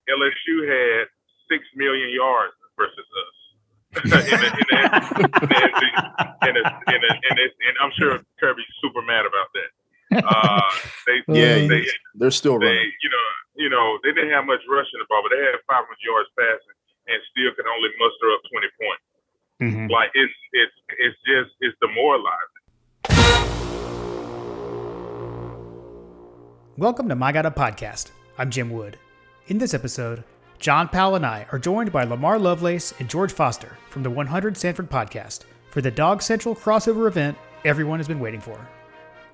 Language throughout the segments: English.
LSU had 6 million yards versus us. And I'm sure Kirby's super mad about that. They're still running. They didn't have much rushing the ball, but they had 500 yards passing and still could only muster up 20 points. Mm-hmm. Like it's demoralizing. Welcome to My God Podcast. I'm Jim Wood. In this episode, John Powell and I are joined by Lamar, Lovelace, and George Foster from the 100 Sanford Podcast for the Dawgs Central crossover event everyone has been waiting for.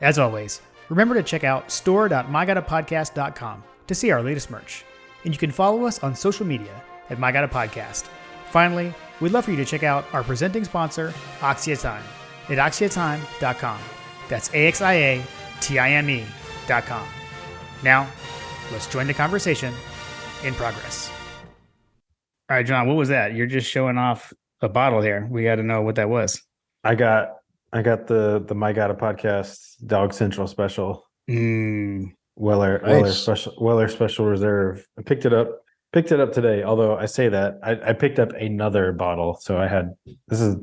As always, remember to check out store.mygodapodcast.com to see our latest merch. And you can follow us on social media at My God Podcast. Finally, we'd love for you to check out our presenting sponsor, Oxia Time, at oxiatime.com. That's AXIATIME.com. Now, let's join the conversation in progress. All right, John, what was that? You're just showing off a bottle here. We got to know what that was. I got the My God Podcast Dawgs Central special. Weller Special Reserve. I picked it up today. Although I say that I picked up another bottle. So I had this is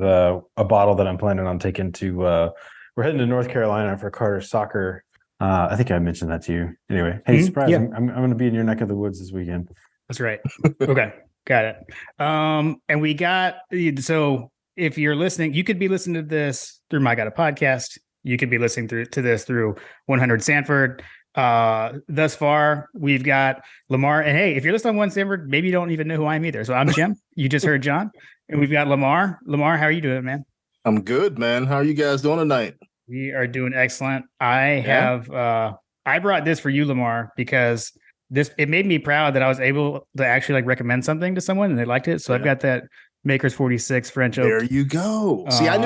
a bottle that I'm planning on taking to. We're heading to North Carolina for Carter's soccer. I think I mentioned that to you. Anyway, hey, surprise! Yeah. I'm going to be in your neck of the woods this weekend. That's right. Okay, got it. And we got so if you're listening, you could be listening to this through My God Podcast. You could be listening to this through 100 Sanford. Thus far, we've got Lamar. And hey, if you're listening on 1 Sanford, maybe you don't even know who I am either. So I'm Jim. You just heard John. And we've got Lamar. Lamar, how are you doing, man? I'm good, man. How are you guys doing tonight? We are doing excellent. I brought this for you, Lamar, because it made me proud that I was able to actually recommend something to someone and they liked it. So I've got that Maker's 46 French Oak. There you go. See, I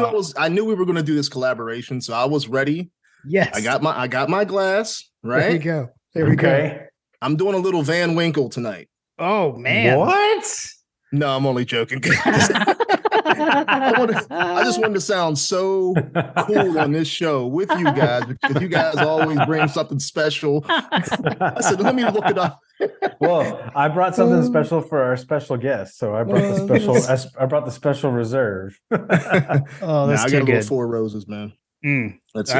knew we were going to do this collaboration, so I was ready. Yes. I got my glass, right? There we go. There we go. I'm doing a little Van Winkle tonight. Oh, man. What? No, I'm only joking. I just wanted to sound so cool on this show with you guys because you guys always bring something special. I said, let me look it up. Well, I brought something special for our special guest, so I brought the special reserve. Oh, that's I got a little Four Roses, man. That's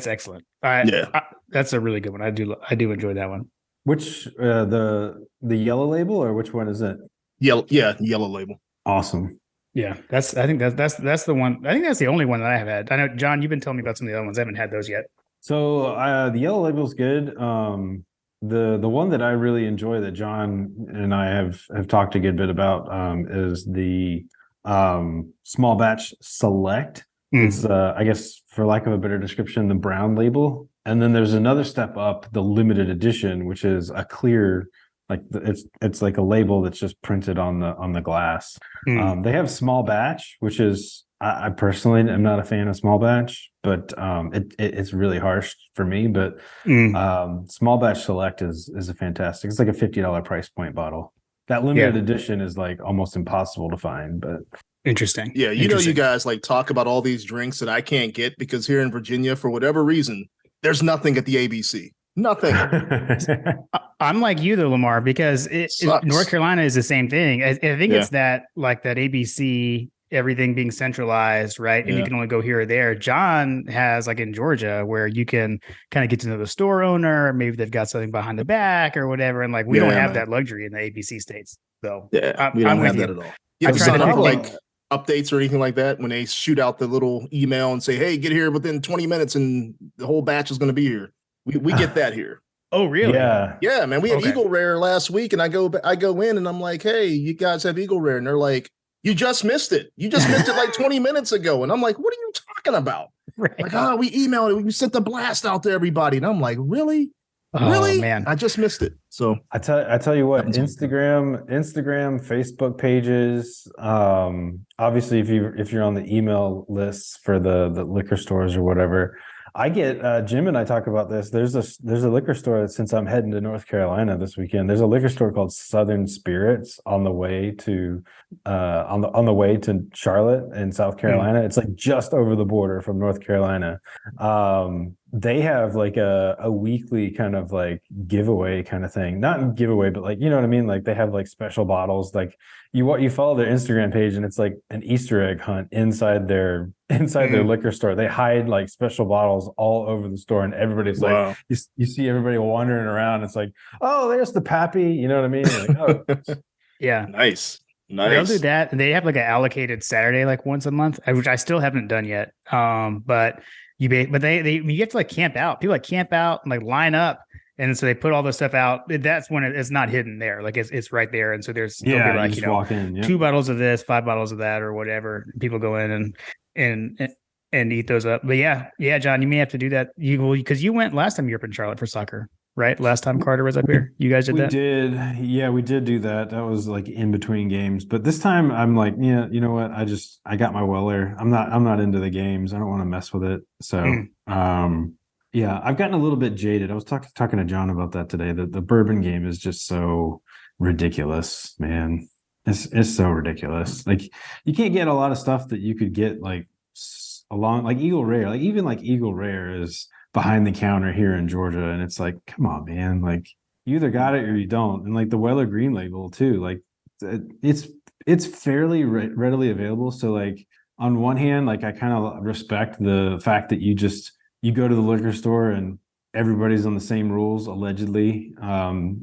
excellent. That's a really good one. I do enjoy that one. Which the yellow label or which one is it? Yellow label. Awesome. Yeah, I think that's the one. I think that's the only one that I have had. I know, John, you've been telling me about some of the other ones. I haven't had those yet. So the yellow label is good. The one that I really enjoy that John and I have talked a good bit about is the small batch select. It's I guess for lack of a better description, the brown label. And then there's another step up, the limited edition, which is a clear. It's like a label that's just printed on the glass. They have small batch, which is I personally am not a fan of small batch, but it's really harsh for me. But small batch select is a fantastic. It's like a $50 price point bottle. That limited edition is like almost impossible to find, but interesting. Yeah, you guys talk about all these drinks that I can't get because here in Virginia, for whatever reason, there's nothing at the ABC. Nothing. I'm like you though, Lamar, because North Carolina is the same thing. I think it's that that ABC, everything being centralized, right? And you can only go here or there. John has in Georgia where you can kind of get to know the store owner. Maybe they've got something behind the back or whatever. And we don't have that luxury in the ABC states. So we don't have that at all. You have updates or anything like that when they shoot out the little email and say, hey, get here within 20 minutes and the whole batch is going to be here. We get that here. Oh, really? Yeah, man. We had Eagle Rare last week, and I go in, and I'm like, "Hey, you guys have Eagle Rare?" And they're like, "You just missed it. You just missed it 20 minutes ago." And I'm like, "What are you talking about?" Right. We emailed it. We sent the blast out to everybody, and I'm like, "Really? Really, man? I just missed it." So I tell you what, Instagram, Facebook pages. Obviously, if you're on the email lists for the liquor stores or whatever. I get Jim and I talk about this. There's a liquor store since I'm heading to North Carolina this weekend. There's a liquor store called Southern Spirits on the way to on the way to Charlotte in South Carolina. It's just over the border from North Carolina. they have like a weekly kind of like giveaway kind of thing. Not giveaway, but like, you know what I mean? Like they have like special bottles. Like you follow their Instagram page and it's like an Easter egg hunt inside their liquor store. They hide like special bottles all over the store, and everybody's like, you see everybody wandering around. It's like, oh, there's the Pappy. You know what I mean? Like, oh, yeah, nice. They'll do that, and they have like an allocated Saturday, like once a month, which I still haven't done yet. But you have to like camp out. People like camp out and like line up, and so they put all this stuff out. That's when it's not hidden there, like it's right there. And so there'll be like walk in, 2 bottles of this, 5 bottles of that, or whatever. People go in and eat those up. But yeah, John, you may have to do that. You will, because you went last time you were up in Charlotte for soccer. Right? Last time Carter was up here, you guys did that? We did do that. That was like in between games. But this time I'm like, yeah, you know what? I got my Weller. I'm not into the games. I don't want to mess with it. So yeah, I've gotten a little bit jaded. I was talking to John about that today. The bourbon game is just so ridiculous, man. It's so ridiculous. Like you can't get a lot of stuff that you could get like along like Eagle Rare. Like even like Eagle Rare is behind the counter here in Georgia, and it's like, come on, man, like you either got it or you don't. And like the Weller Green Label too, like it's fairly readily available. So like on one hand, like I kind of respect the fact that you go to the liquor store and everybody's on the same rules allegedly.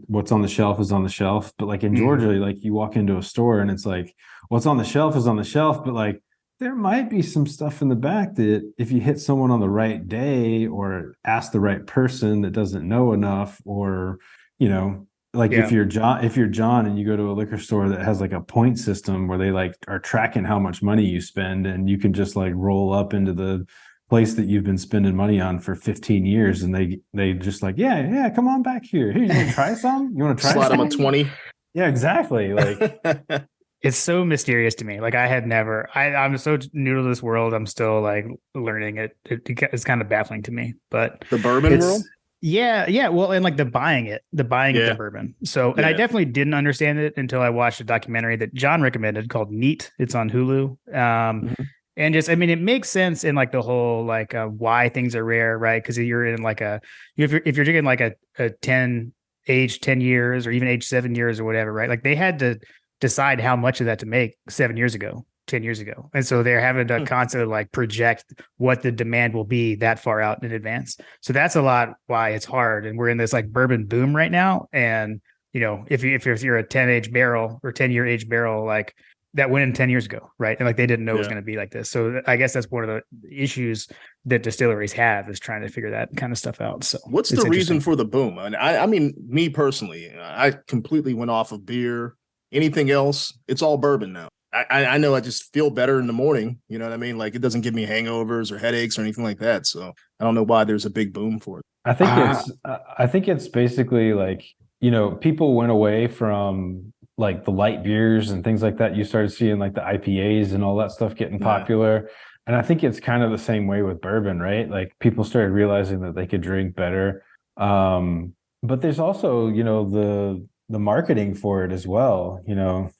What's on the shelf is on the shelf. But like in Georgia, like you walk into a store and it's like what's on the shelf is on the shelf, but like there might be some stuff in the back that if you hit someone on the right day or ask the right person that doesn't know enough, or, you know, like if you're John and you go to a liquor store that has like a point system where they like are tracking how much money you spend, and you can just like roll up into the place that you've been spending money on for 15 years. And they just like, yeah, come on back here. Here, you want to try some? You want to try slide them a 20? Yeah, exactly. Like, it's so mysterious to me. Like I'm so new to this world. I'm still like learning it. It's kind of baffling to me, but the bourbon world. Yeah. Well, and like the buying of the bourbon. So, and I definitely didn't understand it until I watched a documentary that John recommended called Neat. It's on Hulu. And just, I mean, it makes sense in like the whole, like why things are rare, right? Because you're in like if you're drinking like a 10 years or even age 7 years or whatever, right? Like they had to decide how much of that to make 7 years ago, 10 years ago. And so they're having to constantly like project what the demand will be that far out in advance. So that's a lot why it's hard. And we're in this like bourbon boom right now. And, you know, if you're a 10 age barrel or 10-year age barrel, like that went in 10 years ago. Right. And like, they didn't know it was going to be like this. So I guess that's one of the issues that distilleries have, is trying to figure that kind of stuff out. So what's the reason for the boom? I mean, me personally, I completely went off of beer. Anything else, it's all bourbon now. I know I just feel better in the morning. You know what I mean? Like it doesn't give me hangovers or headaches or anything like that. So I don't know why there's a big boom for it. I think it's basically like, you know, people went away from like the light beers and things like that. You started seeing like the IPAs and all that stuff getting popular. And I think it's kind of the same way with bourbon, right? Like people started realizing that they could drink better. But there's also, you know, the marketing for it as well. You know,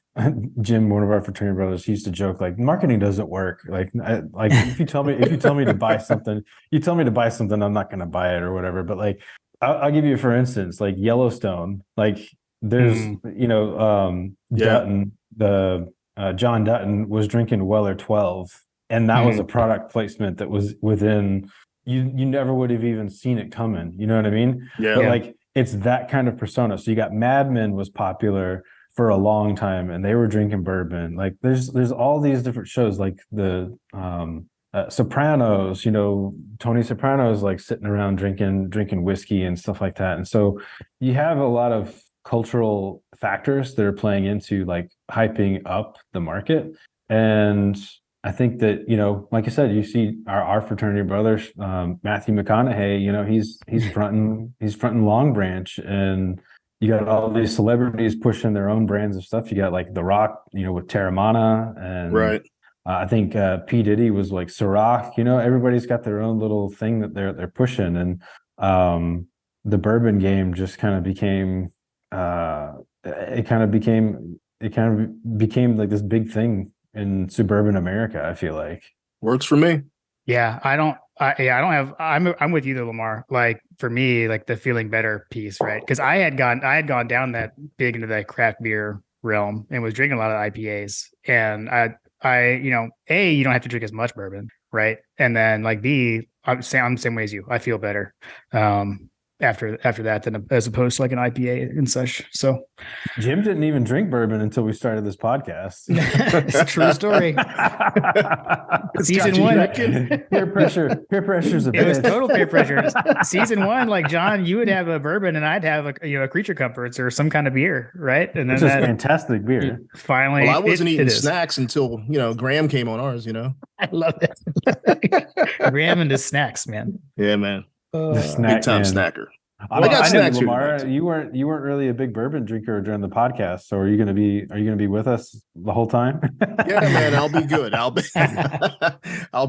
Jim, one of our fraternity brothers, he used to joke like marketing doesn't work. Like if you tell me to buy something, I'm not going to buy it or whatever. But like, I'll give you, for instance, like Yellowstone, like there's, you know, Dutton, John Dutton was drinking Weller 12, and that was a product placement that was within, you never would have even seen it coming. You know what I mean? Yeah. But like, it's that kind of persona. So you got Mad Men was popular for a long time, and they were drinking bourbon. Like there's all these different shows, like the Sopranos. You know, Tony Soprano's like sitting around drinking whiskey and stuff like that. And so you have a lot of cultural factors that are playing into like hyping up the market. And I think that, you know, like I said, you see our fraternity brother, Matthew McConaughey, you know, he's fronting Long Branch, and you got all these celebrities pushing their own brands of stuff. You got like The Rock, you know, with Terramana, and right. I think P. Diddy was like Ciroc. You know, everybody's got their own little thing that they're pushing, and the bourbon game just kind of became became like this big thing in suburban America. I feel like works for me. Yeah, I'm with you though, Lamar. Like for me, like the feeling better piece, right? Because I had gone down that big into that craft beer realm and was drinking a lot of IPAs. And A, you don't have to drink as much bourbon, right? And then like B, I'm the same way as you. I feel better after that than as opposed to like an IPA and such. So Jim didn't even drink bourbon until we started this podcast. It's a true story. Season 1. Peer pressure is a It was bitch. total peer pressure. Season 1, like John, you would have a bourbon and I'd have a Creature Comforts or some kind of beer, right? And then It's just fantastic beer. Finally, Well, I wasn't eating snacks until Graham came on ours. I love it. Graham and his snacks, man. Yeah, man. Snack Big time man. snacker. I got know, snacks here Lamar, tonight, you weren't really a big bourbon drinker during the podcast. So are you gonna be with us the whole time? Yeah, man, I'll be good. I'll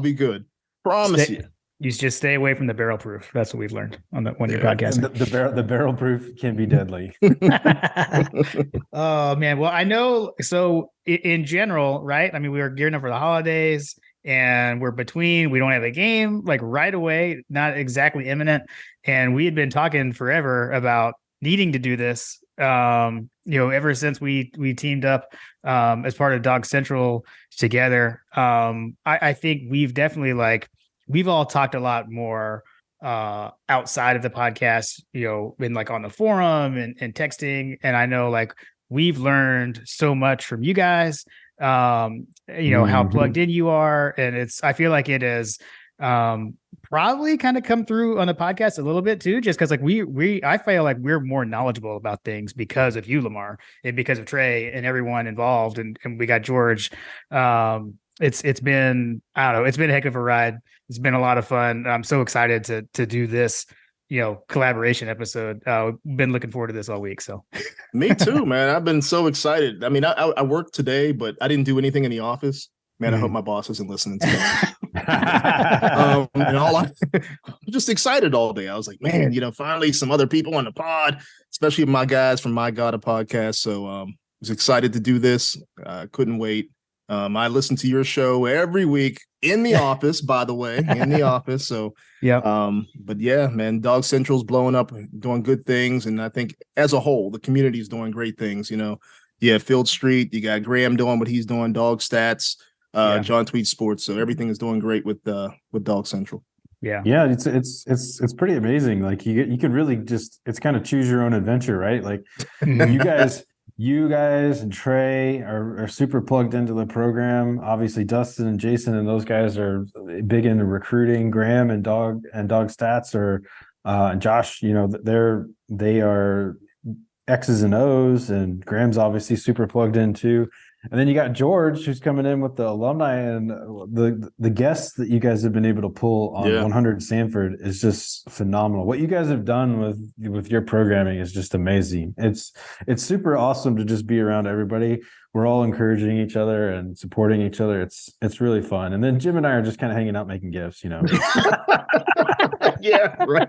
be good. Promise you. You just stay away from the barrel proof. That's what we've learned on when you're podcasting. The barrel proof can be deadly. Oh man. Well, I know. So in general, right? I mean, we were gearing up for the holidays and we don't have a game like right away, not exactly imminent. And we had been talking forever about needing to do this. Ever since we teamed up as part of Dawgs Central together. I think we've definitely we've all talked a lot more outside of the podcast, been like on the forum and texting. And I know we've learned so much from you guys, how plugged in you are. And I feel like it is probably kind of come through on the podcast a little bit too, just because I feel like we're more knowledgeable about things because of you, Lamar, and because of Trey and everyone involved. And we got George. It's been, I don't know, it's been a heck of a ride. It's been a lot of fun. I'm so excited to do this, collaboration episode. Been looking forward to this all week. So me too, man. I've been so excited. I mean, I worked today, but I didn't do anything in the office. Man, I hope my boss isn't listening to this. I'm just excited all day. I was like, man, finally some other people on the pod, especially my guys from My God, a podcast. So I was excited to do this. Couldn't wait. I listen to your show every week in the office, by the way, in the office. So, yeah. But yeah, man, Dawgs Central's blowing up, doing good things. And I think as a whole, the community is doing great things. Yeah, Field Street, you got Graham doing what he's doing, Dog Stats, John Tweet Sports. So everything is doing great with Dawgs Central. Yeah. Yeah. It's pretty amazing. Like you could really it's kind of choose your own adventure, right? Like you guys and Trey are super plugged into the program. Obviously Dustin and Jason and those guys are big into recruiting. Graham and Dog Stats and Josh, they are X's and O's, and Graham's obviously super plugged in too. And then you got George, who's coming in with the alumni, and the guests that you guys have been able to pull on 100 Sanford is just phenomenal. What you guys have done with your programming is just amazing. It's super awesome to just be around everybody. We're all encouraging each other and supporting each other. It's really fun. And then Jim and I are just kind of hanging out making gifts, Yeah, right.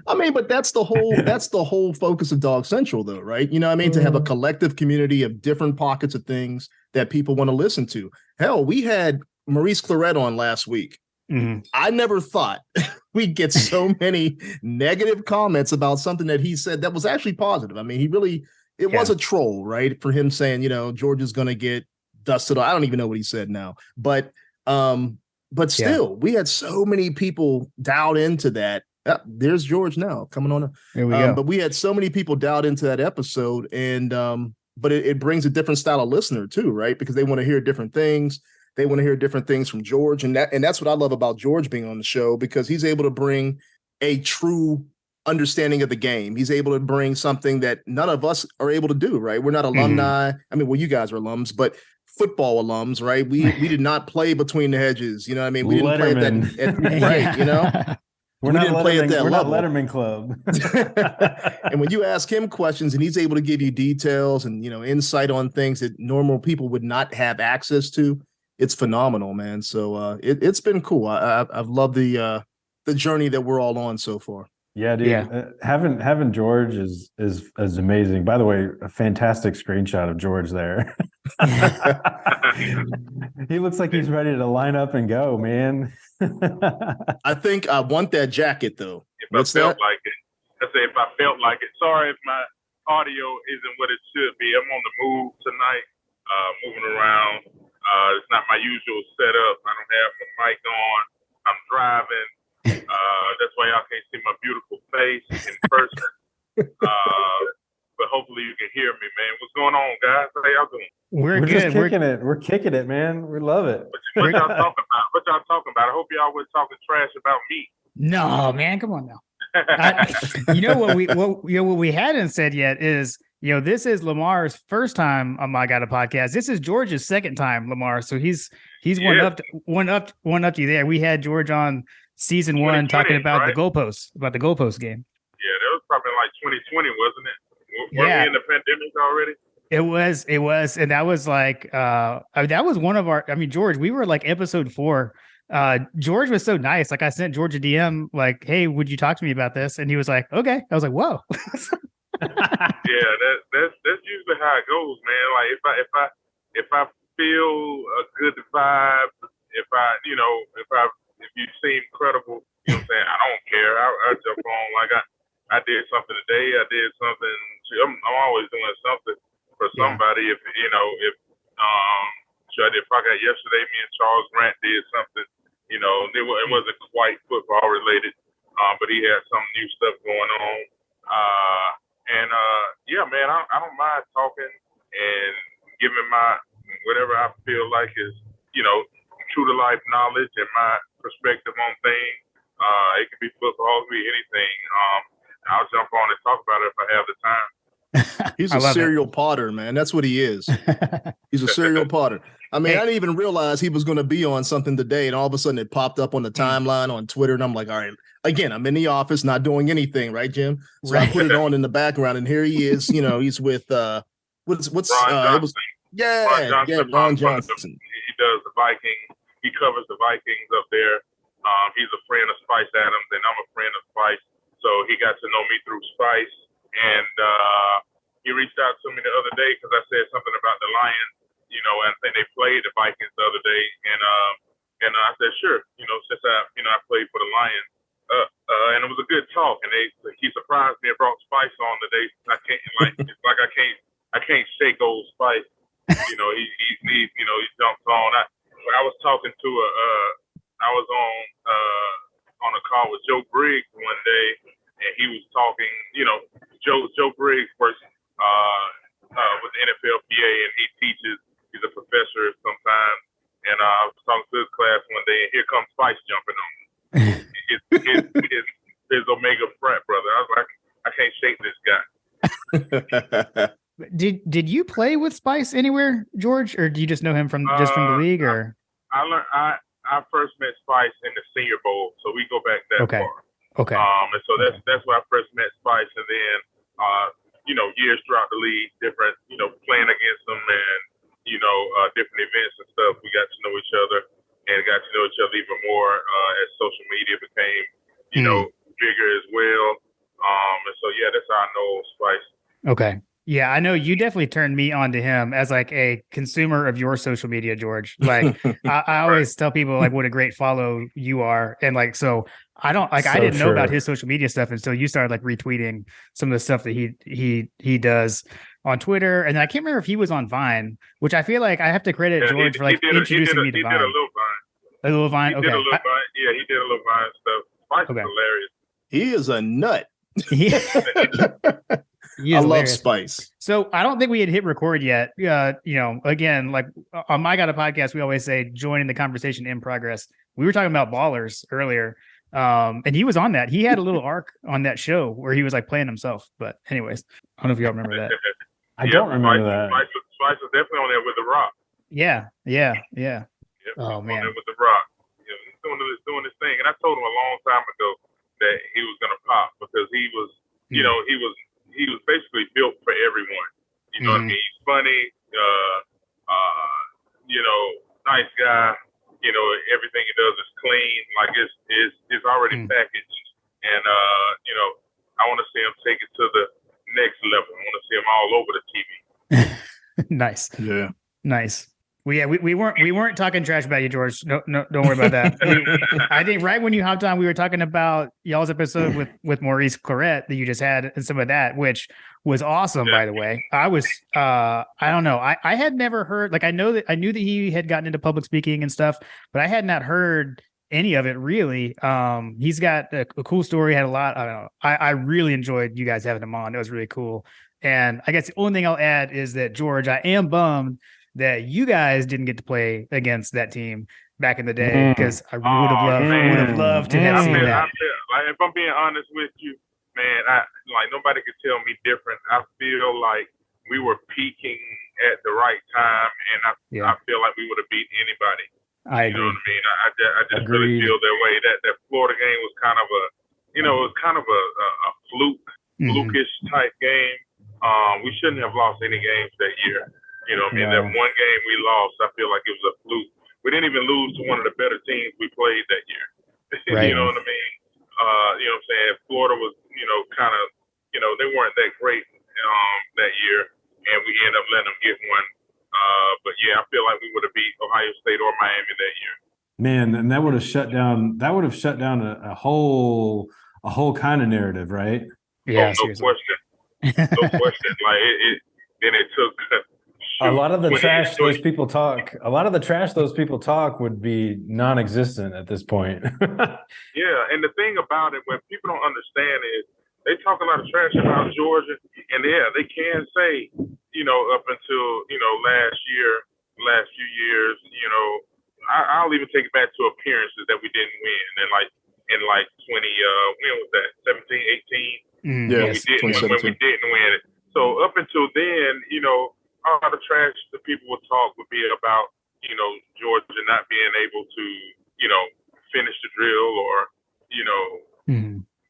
I mean, but that's the whole focus of Dawgs Central, though, right? To have a collective community of different pockets of things that people want to listen to. Hell, we had Maurice Claret on last week. Mm-hmm. I never thought we'd get so many negative comments about something that he said that was actually positive. I mean, it was a troll, right? For him saying, George is going to get dusted. I don't even know what he said now, but still, we had so many people dialed into that. There's George now coming on. Here we go. But we had so many people dialed into that episode, and but it brings a different style of listener too, right? Because they want to hear different things. They want to hear different things from George, and that's what I love about George being on the show, because he's able to bring a true understanding of the game. He's able to bring something that none of us are able to do, right? We're not alumni. I mean, well, you guys are alums, but football alums, right? We did not play between the hedges. You know what I mean? We didn't play at right, We're not Letterman Club. And when you ask him questions and he's able to give you details and, insight on things that normal people would not have access to, it's phenomenal, man. So it's been cool. I've loved the journey that we're all on so far. Yeah, dude. Yeah. Having George is amazing. By the way, a fantastic screenshot of George there. He looks like he's ready to line up and go, man. I think I want that jacket though. What's that? Like it. I say if I felt like it. Sorry if my audio isn't what it should be. I'm on the move tonight, moving around. It's not my usual setup. I don't have my mic on. I'm driving. That's why y'all can't see my beautiful face in person. But hopefully you can hear me, man. What's going on, guys? How y'all doing? We're good. Just kicking it. We're kicking it, man. We love it. What y'all talking about? What y'all talking about? I hope y'all were talking trash about me. No, man. Come on now. What we hadn't said yet is, this is Lamar's first time on My God, a Podcast. This is George's second time, Lamar. So he's one up to you there. We had George on season 1 talking about the goalposts game. Yeah, that was probably like 2020, wasn't it? Were we in the pandemic already? It was, and that was like that was one of our. I mean, George, we were like episode 4. George was so nice. Like I sent George a DM, like, "Hey, would you talk to me about this?" And he was like, "Okay." I was like, "Whoa." Yeah, that's usually how it goes, man. Like if I feel a good vibe, if you seem credible, you know what I'm saying, I don't care. I jump on. Like I did something today. I did something. I'm always doing something for somebody. If I got yesterday, me and Charles Grant did something. It wasn't quite football related, but he had some new stuff going on. Man, I don't mind talking and giving my whatever I feel like is, true to life knowledge and my perspective on things. It could be football, it could be anything. I'll jump on and talk about it if I have the time. He's a serial potter, man. That's what he is. He's a serial potter. I mean, I didn't even realize he was going to be on something today, and all of a sudden it popped up on the timeline on Twitter, and I'm like, all right, again, I'm in the office, not doing anything, right, Jim? So I put it on in the background, and here he is. He's with what's Ron Johnson. He does the Vikings. He covers the Vikings up there. He's a friend of Spice Adams, and I'm a friend of Spice. So he got to know me through Spice, and he reached out to me the other day because I said something about the Lions, and they played the Vikings the other day, and I said sure, since I played for the Lions, and it was a good talk, and he surprised me and brought Spice on today. I can't shake old Spice, he jumps on. I was talking to I was on a call with Joe Briggs one day, and he was talking, Joe Briggs works with the NFLPA, and he teaches. He's a professor sometimes, and I was talking to his class one day, and here comes Spice jumping on me. his Omega frat brother. I was like, I can't shake this guy. Did you play with Spice anywhere, George, or do you just know him from the league? Or I first met Spice in the Senior Bowl, so we go back that far. Okay. And so that's where I first met Spice, and then years throughout the league, different playing against them and different events and stuff. We got to know each other and got to know each other even more as social media became bigger as well. And so that's how I know Spice. Okay. Yeah, I know you definitely turned me on to him as like a consumer of your social media, George. Like I always tell people like what a great follow you are. And like, so I didn't know about his social media stuff until you started like retweeting some of the stuff that he does on Twitter. And I can't remember if he was on Vine, which I feel like I have to credit George for like introducing me to Vine. He did a little Vine. A little Vine? He did a little Vine. Yeah, he did a little Vine stuff. Spice is hilarious. He is a nut. I love Spice. So I don't think we had hit record yet. Again, like on My God, a Podcast, we always say joining the conversation in progress. We were talking about ballers earlier. And he was on that. He had a little arc on that show where he was like playing himself. But anyways, I don't know if y'all remember that. I don't remember that. Spice was definitely on there with The Rock. Yeah. Yep, oh man, on there with The Rock. He's doing this thing, and I told him a long time ago that he was gonna pop because he was, he was basically built for everyone. You know what I mean? He's funny, nice guy. Everything he does is clean. Like it's already packaged. And I want to see him take it to the next level. I want to see him all over the TV. Nice. Yeah. Nice. We weren't talking trash about you, George. No, don't worry about that. I think right when you hopped on, we were talking about y'all's episode with Maurice Claret that you just had, and some of that, which was awesome, by the way. I was I don't know. I had never heard, like, I knew that he had gotten into public speaking and stuff, but I had not heard any of it really. He's got a cool story, had a lot. I don't know. I really enjoyed you guys having him on. It was really cool. And I guess the only thing I'll add is that, George, I am bummed that you guys didn't get to play against that team back in the day, because I would have loved to have seen that. Like, if I'm being honest with you, man, nobody could tell me different. I feel like we were peaking at the right time, and I feel like we would have beat anybody. I agree. You know what I mean? I just really feel that way. That Florida game was kind of a, it was kind of a flukish type game. We shouldn't have lost any games that year. You know what I mean? That one game we lost, I feel like it was a fluke. We didn't even lose to one of the better teams we played that year. Right. You know what I mean? You know what I'm saying? Florida was, kind of, they weren't that great that year, and we ended up letting them get one. But yeah, I feel like we would have beat Ohio State or Miami that year. Man, and that would have shut down a whole kind of narrative, right? Yeah, no question. No question. Like it took a lot of the trash those people talk would be non-existent at this point. Yeah, and the thing about it, what people don't understand is they talk a lot of trash about Georgia, and they can say, up until last few years, I'll even take it back to appearances that we didn't win, and in 20 when was that, 17, 18? When we didn't win it. So up until then, all the trash that people would talk would be about, Georgia not being able to, finish the drill or,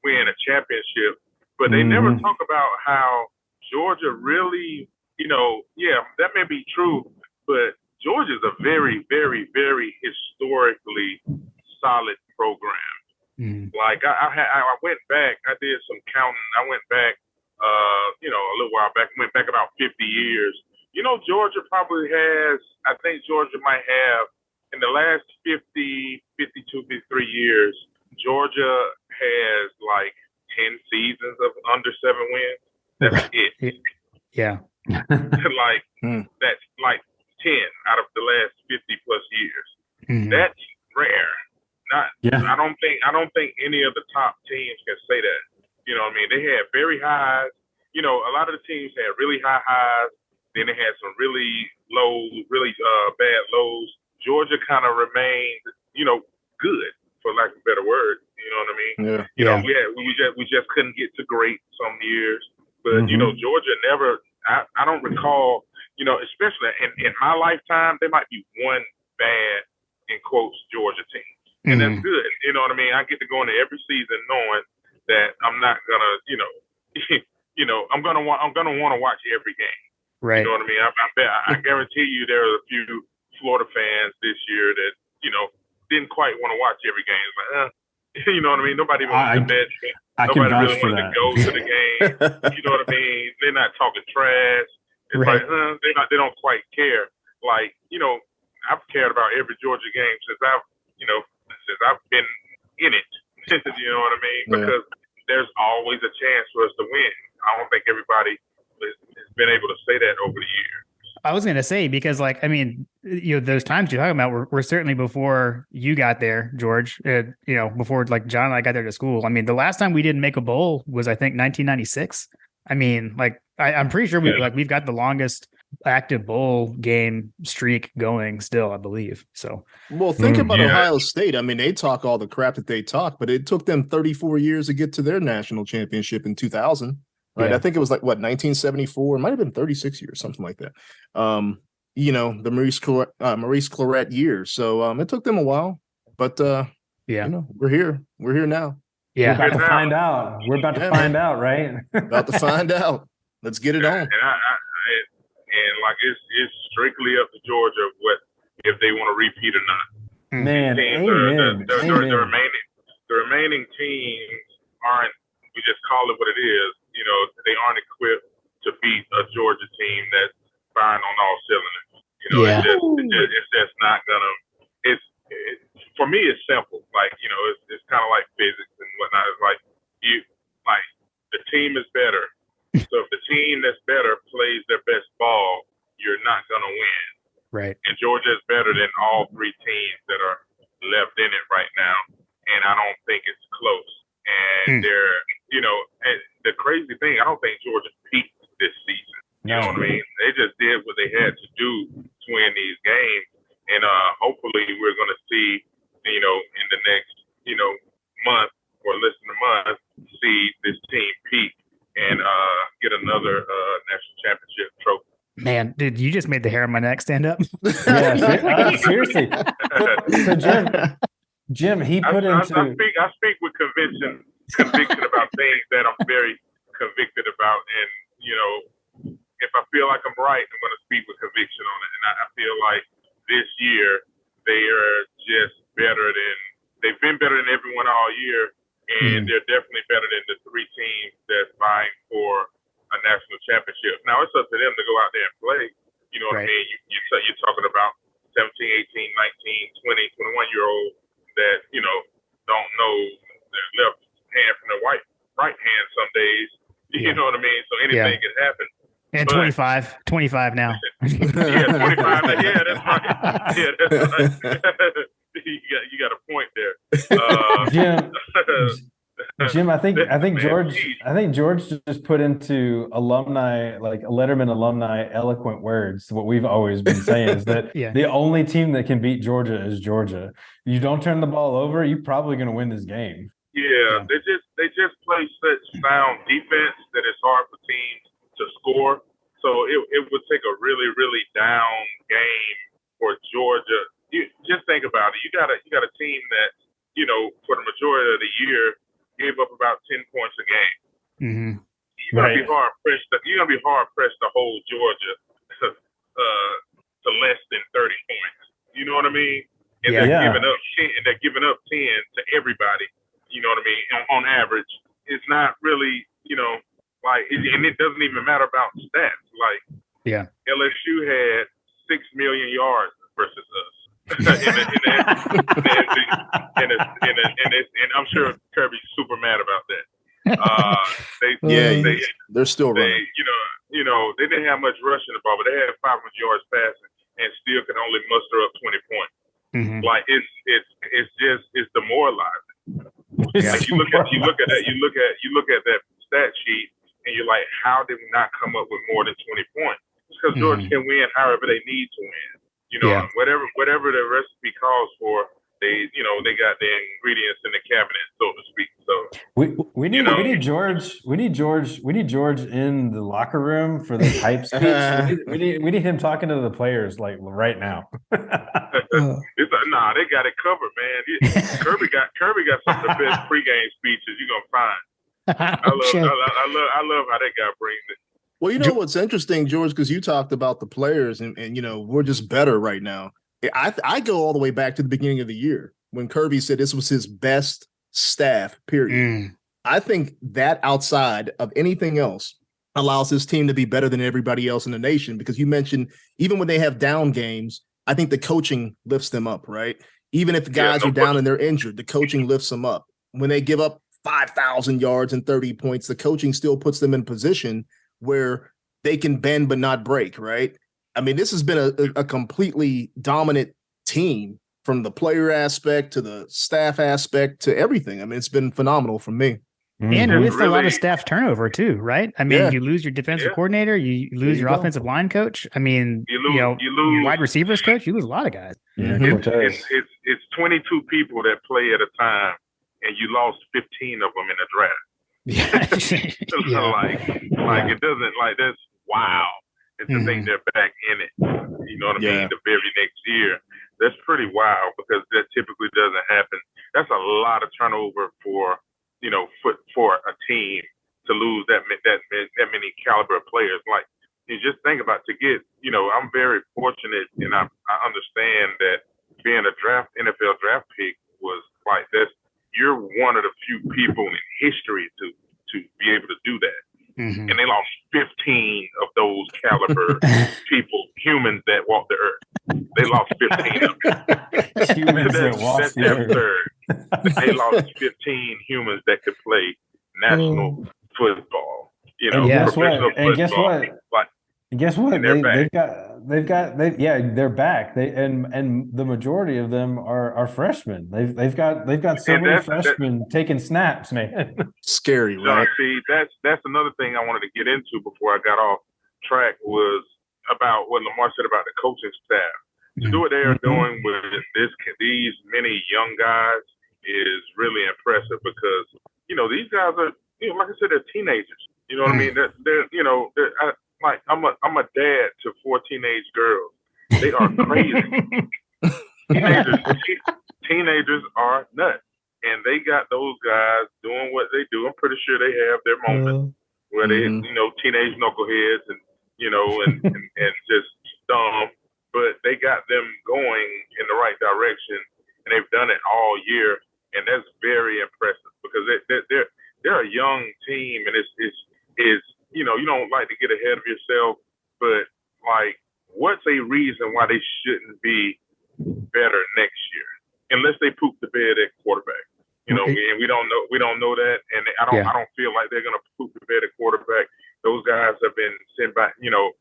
win a championship. But they never talk about how Georgia really, that may be true, but Georgia's a very, very, very historically solid program. Like I went back, I did some counting. I went back, a little while back. Went back about 50 years. Georgia probably has. I think Georgia might have in the last 50, 52, 53 years. Georgia has like 10 seasons of under 7 wins. That's it. Yeah. That's like 10 out of the last 50 plus years. That's rare. I don't think any of the top teams can say that. You know what I mean? They had very highs. A lot of the teams had really high highs. Then they had some really low, really bad lows. Georgia kind of remained, good, for lack of a better word. You know what I mean? Yeah. We just couldn't get to great some years. But Georgia never. I don't recall. Especially in my lifetime, there might be one bad, in quotes, Georgia team. And that's good. You know what I mean? I get to go into every season knowing that I'm not gonna, I'm gonna want to watch every game. Right. You know what I mean? I guarantee you there are a few Florida fans this year that didn't quite want to watch every game. It's like, you know what I mean? Nobody wanted to bet. Nobody really wanted to go to the game. You know what I mean? They're not talking trash. It's like they don't quite care. Like, I've cared about every Georgia game since I've been in it. You know what I mean? Because there's always a chance for us to win. I don't think everybody has been able to say that over the years. I was going to say, because those times you're talking about were certainly before you got there, George, before like John and I got there to school. I mean, the last time we didn't make a bowl was, I think, 1996. I mean, I'm pretty sure we've got the longest active bowl game streak going still, I believe. So, well, think about Ohio State. I mean, they talk all the crap that they talk, but it took them 34 years to get to their national championship in 2000. Right. Yeah. I think it was 1974. It might have been 36 years, something like that. The Maurice Claret years. So it took them a while, but we're here. We're here now. Yeah. We're about to find out. We're about to find out, right? About to find out. Let's get it on. And it's strictly up to Georgia if they want to repeat or not. Man, amen. The remaining teams aren't. We just call it what it is. They aren't equipped to beat a Georgia team that's firing on all cylinders. Yeah. It's just not gonna. For me, it's simple. Like, it's kind of like physics and whatnot. It's like the team is better. So if the team that's better plays their best ball, you're not gonna win. Right. And Georgia is better than all three teams that are left in it right now, and I don't think it's close. And and the crazy thing, I don't think Georgia peaked this season. You know what I mean? They just did what they had to do to win these games, and hopefully we're going to see, in the next, month or less than a month, see this team peak and get another national championship trophy. Man, dude, you just made the hair on my neck stand up. Yeah, seriously. So Jim, he put into. I speak with conviction about things that I'm very convicted about, and if I feel like I'm right, I'm going to speak with conviction on it. And I feel like this year they are just they've been better than everyone all year, and they're definitely better than the three teams that's vying for a national championship. Now it's up to them to go out there and play. You know what I mean? You're talking about 17, 18, 19, 20, 21-year-olds that, don't know their left hand from their right hand some days. You know what I mean? So anything can happen. And 25 now. Yeah, 25. Yeah, that's right. Yeah, that's right. you got a point there. Jim, I think George just put into alumni, like Letterman alumni, eloquent words. What we've always been saying is that the only team that can beat Georgia is Georgia. You don't turn the ball over, you're probably going to win this game. Yeah, they just play such sound defense that it's hard for teams to score. So it would take a really, really down game for Georgia. You just think about it. You got a team that, for the majority of the year, gave up about 10 points a game. Mm-hmm. You're gonna be hard pressed. You're gonna be hard pressed to hold Georgia to less than 30 points. You know what I mean? And they're giving up 10 to everybody. You know what I mean? On average, it's not really, and it doesn't even matter about stats. Like, LSU had 6 million yards versus us. And I'm sure Kirby's super mad about that. They're still running. They didn't have much rushing the ball, but they had 500 yards passing and still could only muster up 20 points. Mm-hmm. Like it's demoralizing. Like you look at that stat sheet and you're like, how did we not come up with more than 20 points? It's because Georgia can win however they need to win. Whatever the recipe calls for, they got the ingredients in the cabinet, so to speak. So we need George in the locker room for the hype speech. we need him talking to the players like right now. They got it covered, man. Kirby got some of the best pregame speeches you're gonna find. I love how that guy brings it. Well, what's interesting, George, because you talked about the players and we're just better right now. I go all the way back to the beginning of the year when Kirby said this was his best staff, period. I think that outside of anything else allows his team to be better than everybody else in the nation, because you mentioned even when they have down games, I think the coaching lifts them up, right? Even if the guys are down and they're injured, the coaching lifts them up. When they give up 5,000 yards and 30 points, the coaching still puts them in position where they can bend but not break, right? I mean, this has been a completely dominant team from the player aspect to the staff aspect to everything. I mean, it's been phenomenal for me. And with a lot of staff turnover too, right? I mean, you lose your defensive coordinator, you lose your offensive line coach. I mean, you lose your wide receivers coach. You lose a lot of guys. It's 22 people that play at a time, and you lost 15 of them in the draft. It doesn't that's wow. It's the thing they're back in it. You know what I mean? The very next year. That's pretty wild, because that typically doesn't happen. That's a lot of turnover for a team to lose that many caliber of players. Like, you just think about to get, I'm very fortunate, and I understand that being a NFL draft pick was like this. You're one of the few people in history to be able to do that. And they lost 15 of those caliber people, humans that walk the earth. They lost 15 of them. Humans that walk That's the earth. absurd. They lost 15 humans that could play national football. You know, And guess professional what? And guess football. what? Like, And guess what? And they're They're back. And the majority of them are freshmen. They've got so And many that's- freshmen taking snaps, man. Scary, John, right? see, that's another thing I wanted to get into before I got off track was about what Lamar said about the coaching staff. To do what they are doing with these many young guys is really impressive because, you know, these guys are, you know, like I said, they're teenagers. You know what I mean? They're you know, I'm a dad to 4 teenage girls. They are crazy. Teenagers are nuts. And they got those guys doing what they do. I'm pretty sure they have their moments where they, you know, teenage knuckleheads and, you know, and just dumb. But they got them going in the right direction, and they've done it all year, and that's very impressive because they're a young team, and it's you know, you don't like to get ahead of yourself, but like, what's a reason why they shouldn't be better next year? Unless they poop the bed at quarterback, you know, and we don't know that, and I don't feel like they're gonna poop the bed at quarterback. Those guys have been sent back, you know.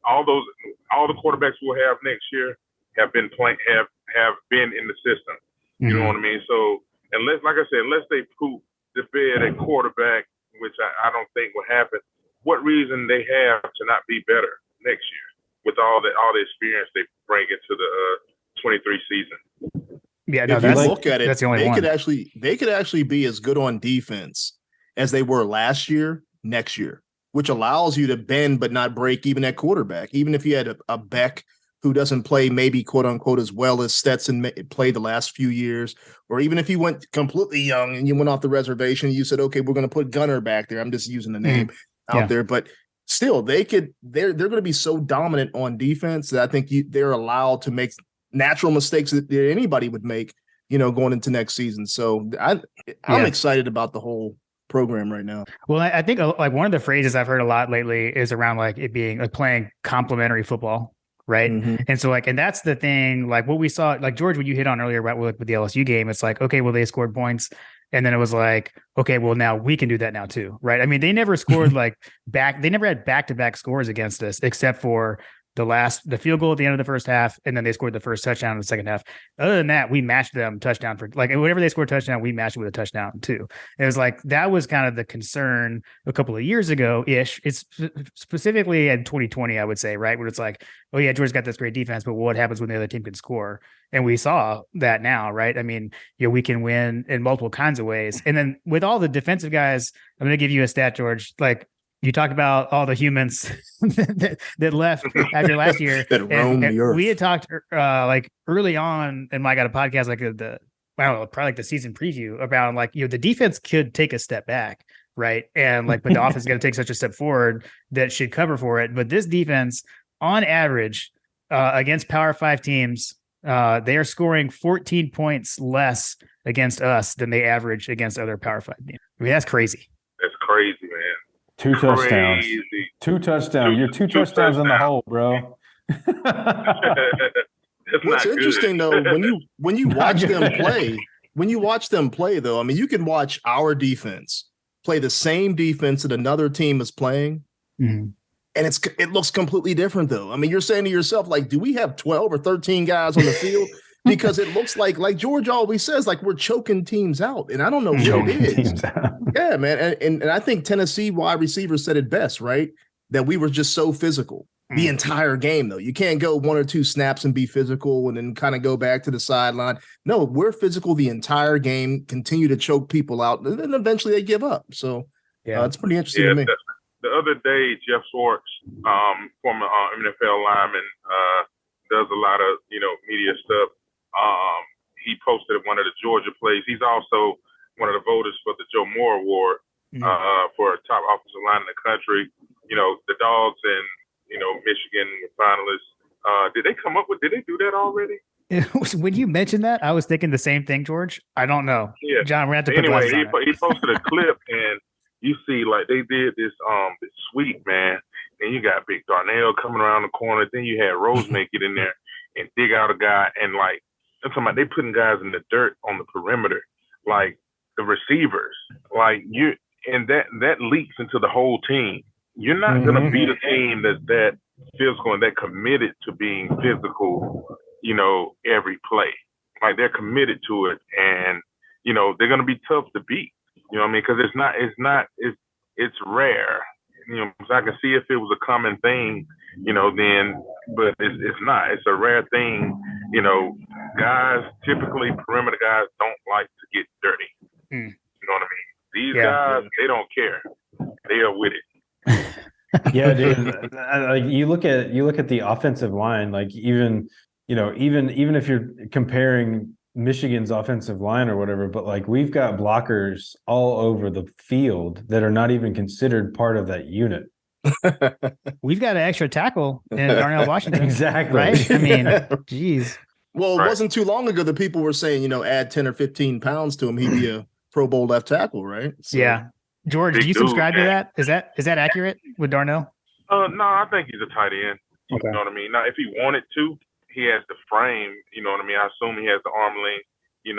All the quarterbacks we'll have next year have been in the system. You know what I mean? So unless they poop the bed at quarterback, which I don't think will happen, what reason they have to not be better next year with all the experience they bring into the 23 season? Yeah, no, if you look at it, that's the only one. They could actually be as good on defense as they were last year, next year, which allows you to bend but not break even at quarterback. Even if you had a Beck who doesn't play maybe quote unquote as well as Stetson played the last few years, or even if you went completely young and you went off the reservation, you said, okay, we're going to put Gunner back there. I'm just using the name out there, but still they're going to be so dominant on defense that I think they're allowed to make natural mistakes that anybody would make, you know, going into next season. So I'm excited about the whole program right now. Well, I think like one of the phrases I've heard a lot lately is around like it being like playing complementary football, right? And so like, and that's the thing, like what we saw, like George, what you hit on earlier about with the LSU game, it's like, okay, well, they scored points. And then it was like, okay, well, now we can do that now too, right? I mean, they never scored they never had back-to-back scores against us except for the field goal at the end of the first half, and then they scored the first touchdown in the second half. Other than that, we matched them touchdown for like whenever they scored a touchdown, we matched it with a touchdown too. It was like that was kind of the concern a couple of years ago ish. It's specifically in 2020, I would say, right, where it's like, oh yeah, Georgia's got this great defense, but what happens when the other team can score? And we saw that now, right? I mean, you know, we can win in multiple kinds of ways. And then with all the defensive guys, I'm going to give you a stat, George. Like, you talked about all the humans that left after last year. That roamed the earth. We had talked like early on, and I got a podcast like probably like the season preview about like, you know, the defense could take a step back, right? And like, but the offense is going to take such a step forward that should cover for it. But this defense, on average, against Power 5 teams, they are scoring 14 points less against us than they average against other Power 5 teams. I mean, that's crazy. That's crazy, man. 2 touchdowns. 2 touchdowns. You're 2 touchdowns in the hole, bro. What's interesting though, when you watch them play, though, I mean, you can watch our defense play the same defense that another team is playing, and it looks completely different though. I mean, you're saying to yourself, like, do we have 12 or 13 guys on the field? Because it looks like George always says, like we're choking teams out, and I don't know what it is. Yeah, man, and I think Tennessee wide receivers said it best, right? That we were just so physical the entire game, though. You can't go 1 or 2 snaps and be physical and then kind of go back to the sideline. No, we're physical the entire game, continue to choke people out, and then eventually they give up. So it's pretty interesting to me. The other day, Jeff Swartz, former NFL lineman, does a lot of media stuff. He posted one of the Georgia plays. He's also one of the voters for the Joe Moore Award for top offensive line in the country. You know, the Dogs and Michigan finalists. Did they do that already? When you mentioned that, I was thinking the same thing, George. I don't know. Yeah. John, we're going to have to anyway, put he posted a clip, and you see, like, they did this sweep, man, and you got Big Darnell coming around the corner. Then you had Rosemary get in there and dig out a guy, and like I'm talking about, they putting guys in the dirt on the perimeter, like the receivers, like you, and that leaks into the whole team. You're not gonna beat a team that physical and that committed to being physical, every play. Like they're committed to it, and they're gonna be tough to beat. You know what I mean? Because it's rare. So I can see if it was a common thing, then, but it's not. It's a rare thing. Guys, typically perimeter guys don't like to get dirty. You know what I mean? These guys, they don't care. They are with it. Yeah, dude. Like you look at the offensive line, like even if you're comparing Michigan's offensive line or whatever, but like we've got blockers all over the field that are not even considered part of that unit. We've got an extra tackle in Darnell Washington. Exactly. Right? I mean, geez. Well, it wasn't too long ago that people were saying, add 10 or 15 pounds to him, he'd be a Pro Bowl left tackle, right? So. Yeah. George, do you subscribe to that? Is that accurate with Darnell? No, I think he's a tight end. You Okay. know what I mean? Now, if he wanted to, he has the frame. You know what I mean? I assume he has the arm length. He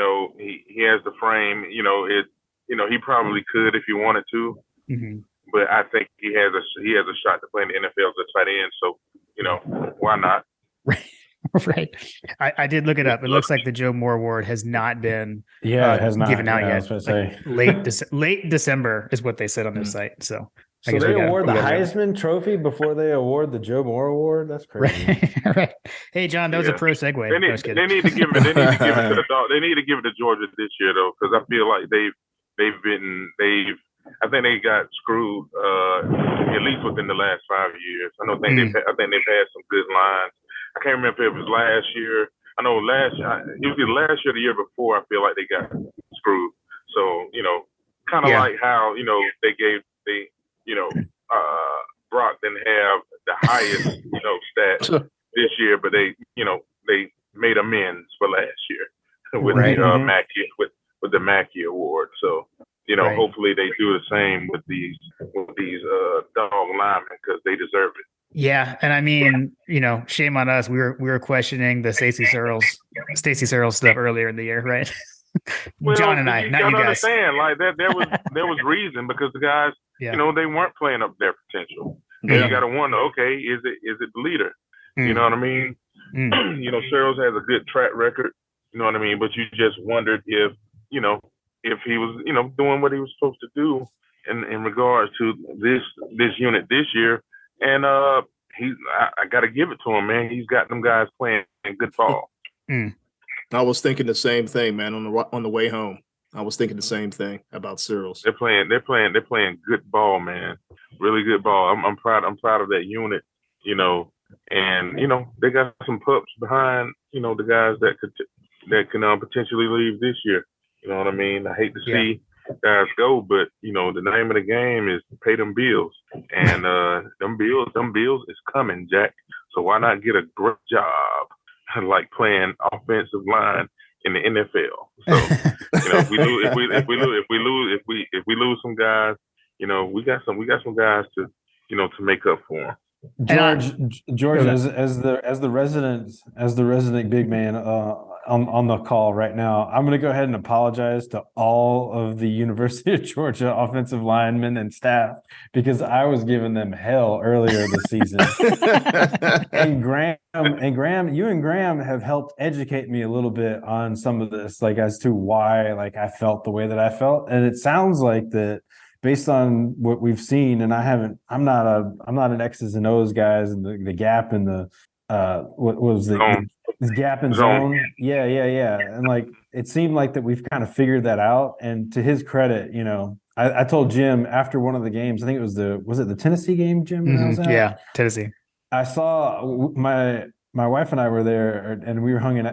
has the frame. He probably could if he wanted to. Mm-hmm. But I think he has a shot to play in the NFL as a tight end. So, why not? Right. I did look it up. It looks like the Joe Moore Award has not been it has not given out I yet. was gonna say. Late December is what they said on their site. So they award the Heisman Trophy before they award the Joe Moore Award. That's crazy. Right. Hey, John, that was a pro segue. They need to give it. They need to give it to the dog. They need to give it to Georgia this year though, because I feel like I think they got screwed at least within the last 5 years. I think they've had some good lines. I can't remember if it was last year. I know it was either last year or the year before. I feel like they got screwed. So kind of like how Brock didn't have the highest stats this year, but they made amends for last year with the Mackey with the Mackey Award. So hopefully they do the same with these dog linemen because they deserve it. Yeah, and I mean, shame on us. We were questioning the Stacey Searles stuff earlier in the year, right? Well, John and I, not you guys. Understand, like that, there was reason because the guys, they weren't playing up their potential. And you got to wonder, okay, is it the leader? You know what I mean? Searles has a good track record. You know what I mean? But you just wondered if he was, doing what he was supposed to do in regards to this unit this year. And I got to give it to him, man. He's got them guys playing good ball. I was thinking the same thing, man. On the way home, I was thinking the same thing about Searles. They're playing good ball, man. Really good ball. I'm proud of that unit. And they got some pups behind. The guys that can potentially leave this year. You know what I mean? I hate to see guys go, but the name of the game is to pay them bills, and them bills is coming, Jack. So why not get a great job like playing offensive line in the NFL? So if we lose some guys, we got some guys to make up for them. George, as the resident big man on the call right now, I'm going to go ahead and apologize to all of the University of Georgia offensive linemen and staff because I was giving them hell earlier this season. and Graham, you and Graham have helped educate me a little bit on some of this, like as to why I felt the way that I felt, and it sounds like that. Based on what we've seen, and I'm not an X's and O's guys, and the gap in the what was it? The gap in zone. Yeah. And it seemed like that we've kind of figured that out. And to his credit, I told Jim after one of the games, I think it was it the Tennessee game, Jim? Mm-hmm. Yeah, Tennessee. I saw my wife and I were there, and we were hanging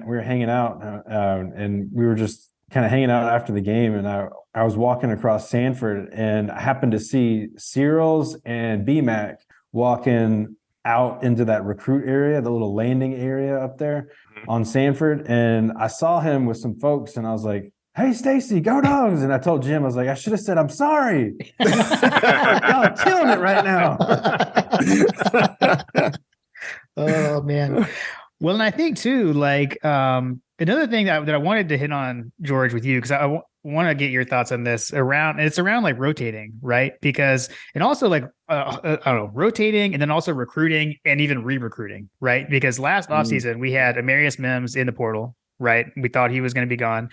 out, and we were just kind of hanging out after the game, and I was walking across Sanford, and I happened to see Searles and BMAC walking out into that recruit area, the little landing area up there on Sanford, and I saw him with some folks, and I was like, "Hey, Stacy, go Dogs!" And I told Jim, I was like, "I should have said I'm sorry. Y'all killing it right now." Oh man. Well, and I think too, like another thing that I wanted to hit on, George, with you, because I want to get your thoughts on this around, and it's around like rotating, right? Because, and also like I don't know, rotating, and then also recruiting and even re-recruiting, right? Because last offseason we had Amarius Mims in the portal, right? We thought he was going to be gone.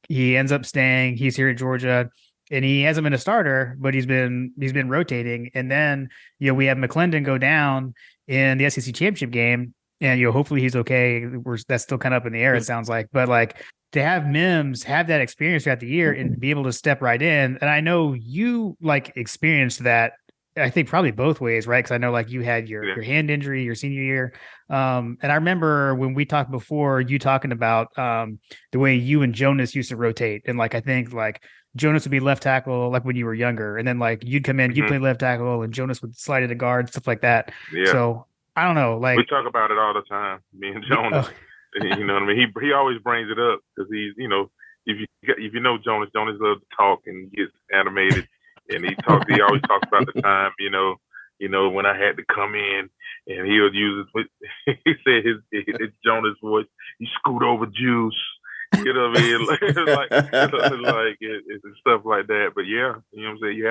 He ends up staying. He's here at Georgia. And he hasn't been a starter, but he's been rotating. And then, we have McClendon go down in the SEC championship game, and hopefully he's okay. That's still kind of up in the air, it sounds like. But like to have Mims have that experience throughout the year and be able to step right in, and I know you like experienced that. I think probably both ways, right? Because I know like you had your hand injury your senior year, and I remember when we talked before, you talking about the way you and Jonas used to rotate, and like I think like Jonas would be left tackle like when you were younger, and then like you'd come in, you'd play left tackle, and Jonas would slide into guard, stuff like that. Yeah. So I don't know, like we talk about it all the time, me and Jonas. You know what I mean? He always brings it up because he's, if you know Jonas loves to talk and gets animated, and he always talks about the time, when I had to come in, and he would use he said his Jonas voice. He scoot over juice. You know what I mean? like it's stuff like that. But yeah, you know what I'm saying? You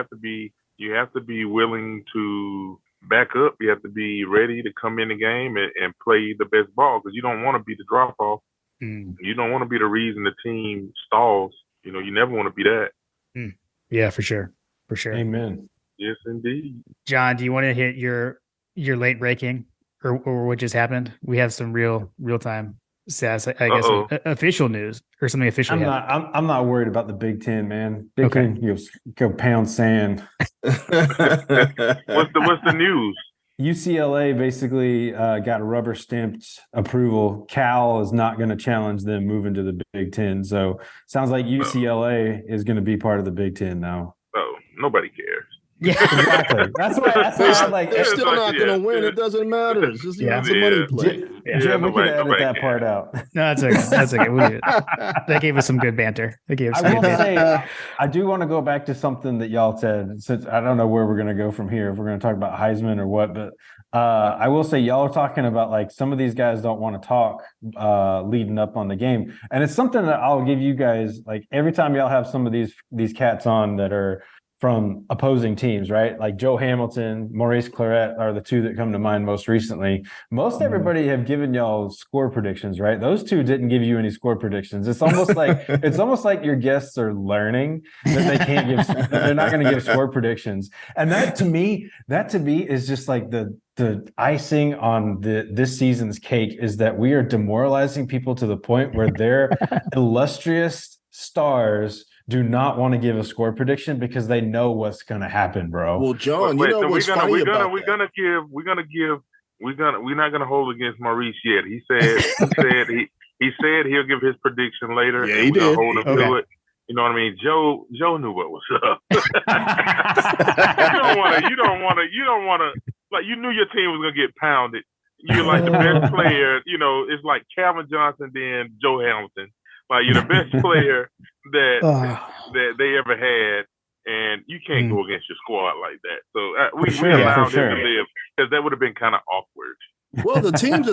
have to be willing to back up. You have to be ready to come in the game and play the best ball, because you don't want to be the drop off. You don't want to be the reason the team stalls. You never want to be that. Yeah, for sure. Amen. Yes, indeed. John, do you want to hit your late breaking or what just happened? We have some real time SAS, I guess, official news or something official. I'm not worried about the Big Ten, man. Big Ten, go pound sand. What's the news? UCLA basically got a rubber stamped approval. Cal is not going to challenge them moving to the Big Ten. So sounds like UCLA is going to be part of the Big Ten now. Oh, nobody cares. Yeah, exactly. That's why I'm like, they're still not going to win. It doesn't matter. It's just it's a money play. Jim, we could edit that part out. No, that's okay. We'll do it. They gave us some good banter. I do want to go back to something that y'all said, since I don't know where we're going to go from here, if we're going to talk about Heisman or what, but I will say y'all are talking about like some of these guys don't want to talk leading up on the game. And it's something that I'll give you guys, like every time y'all have some of these cats on that are from opposing teams, right? Like Joe Hamilton, Maurice Claret are the two that come to mind most recently. Most everybody have given y'all score predictions, right? Those two didn't give you any score predictions. It's almost like your guests are learning that they're not going to give score predictions. And that to me is just like the icing on this season's cake, is that we are demoralizing people to the point where their illustrious stars do not want to give a score prediction because they know what's going to happen, bro. Well, John, we're not going to hold against Maurice yet. He said he'll give his prediction later. Yeah, he did. Hold him to it. You know what I mean? Joe knew what was up. You don't want to. Like, you knew your team was going to get pounded. You're like the best player. It's like Calvin Johnson, then Joe Hamilton. Like, you're the best player that they ever had, and you can't go against your squad like that. So we allowed them to live, because that would have been kind of awkward. Well, the teams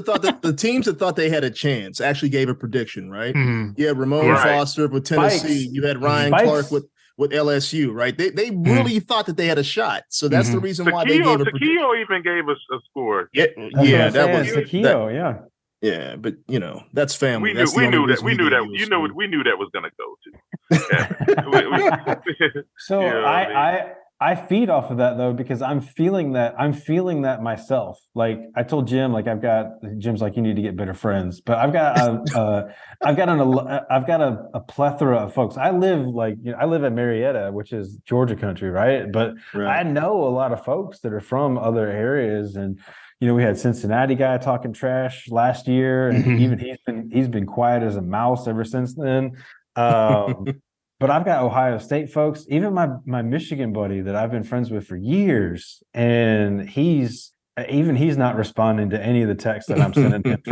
that thought they had a chance actually gave a prediction, right? Mm-hmm. You had Ramon Foster with Tennessee. You had Ryan Clark with LSU, right? They really thought that they had a shot. So that's the reason why they gave a prediction. Takeo even gave us a score. Yeah, that was Takeo, yeah. Yeah, but that's family. We knew that was going to go to. So I feed off of that though, because I'm feeling that myself. Like I told Jim, Jim's like, you need to get better friends. But I've got a plethora of folks. I live at Marietta, which is Georgia country, right? But I know a lot of folks that are from other areas, and we had Cincinnati guy talking trash last year, and even he's been quiet as a mouse ever since then. But I've got Ohio State folks, even my Michigan buddy that I've been friends with for years, and he's not responding to any of the texts that I'm sending him.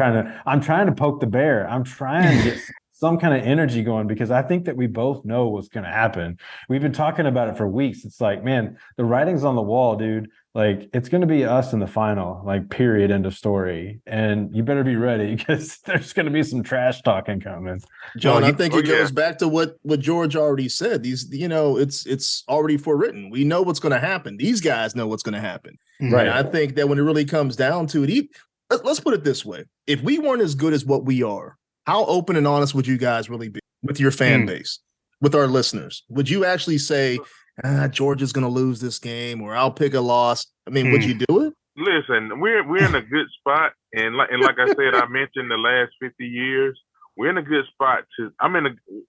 I'm trying to poke the bear. I'm trying to get some kind of energy going, because I think that we both know what's going to happen. We've been talking about it for weeks. It's like, man, the writing's on the wall, dude. like it's going to be us in the final, like period, end of story. And you better be ready because there's going to be some trash talking coming. John, I think it goes back to what George already said. These, it's already forewritten. We know what's going to happen. These guys know what's going to happen. Right. And I think that when it really comes down to it, let's put it this way. If we weren't as good as what we are, how open and honest would you guys really be with your fan base, with our listeners? Would you actually say, George is going to lose this game, or I'll pick a loss? I mean, would you do it? Listen, we're in a good spot, and like I said, I mentioned the last 50 years, we're in a good spot.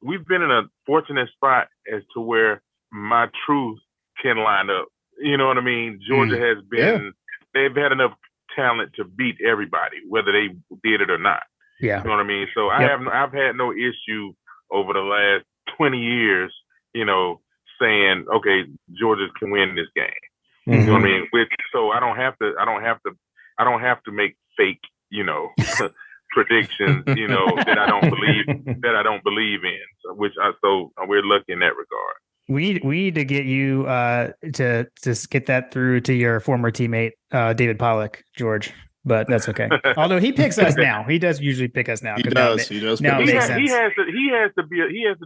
We've been in a fortunate spot as to where my truth can line up. You know what I mean? Georgia has been. They've had enough talent to beat everybody, whether they did it or not. Yeah, you know what I mean. So I've had no issue over the last 20 years. Saying, okay, Georgia can win this game. You know what I mean? So I don't have to make fake, predictions, that I don't believe in. So we're lucky in that regard. We need to get you to get that through to your former teammate David Pollock, George. But that's okay. Although he picks us now, he does usually pick us now. He does. Now it makes sense. He has to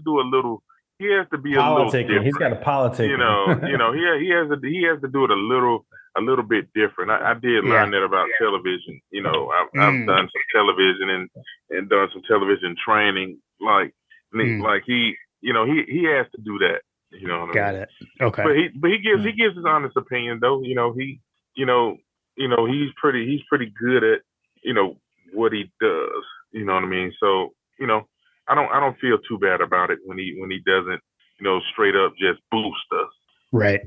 do a little. He has to be a little different. He's got a politic. He has to do it a little bit different. I did learn that about television. I've done some television and done some television training. Like he has to do that. You know what I mean? Got it. Okay. But he gives his honest opinion though. He's pretty good at what he does. You know what I mean? So I don't feel too bad about it when he doesn't straight up just boost us. Right.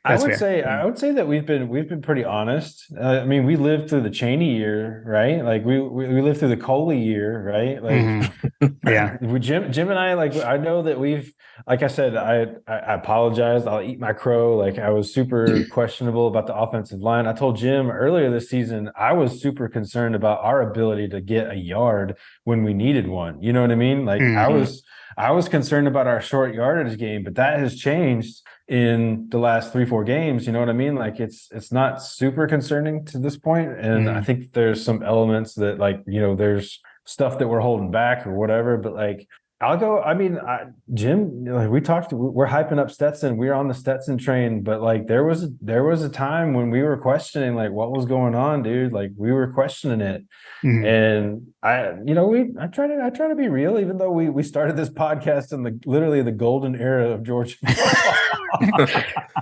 I would say that we've been pretty honest. I mean, we lived through the Cheney year, right? Like we lived through the Coley year, right? Like Jim and I, like, I know that like I said, I apologize. I'll eat my crow. Like I was super questionable about the offensive line. I told Jim earlier this season, I was super concerned about our ability to get a yard when we needed one. You know what I mean? Like I was concerned about our short yardage game, but that has changed in the last 3-4 games. You know what I mean? Like it's not super concerning to this point. And I think there's some elements that, like, there's stuff that we're holding back or whatever, but like, I'll go. I mean, Jim, like we're hyping up Stetson. We're on the Stetson train, but like there was a time when we were questioning like what was going on, dude. Like we were questioning it, and I try to be real, even though we started this podcast in literally the golden era of Georgia.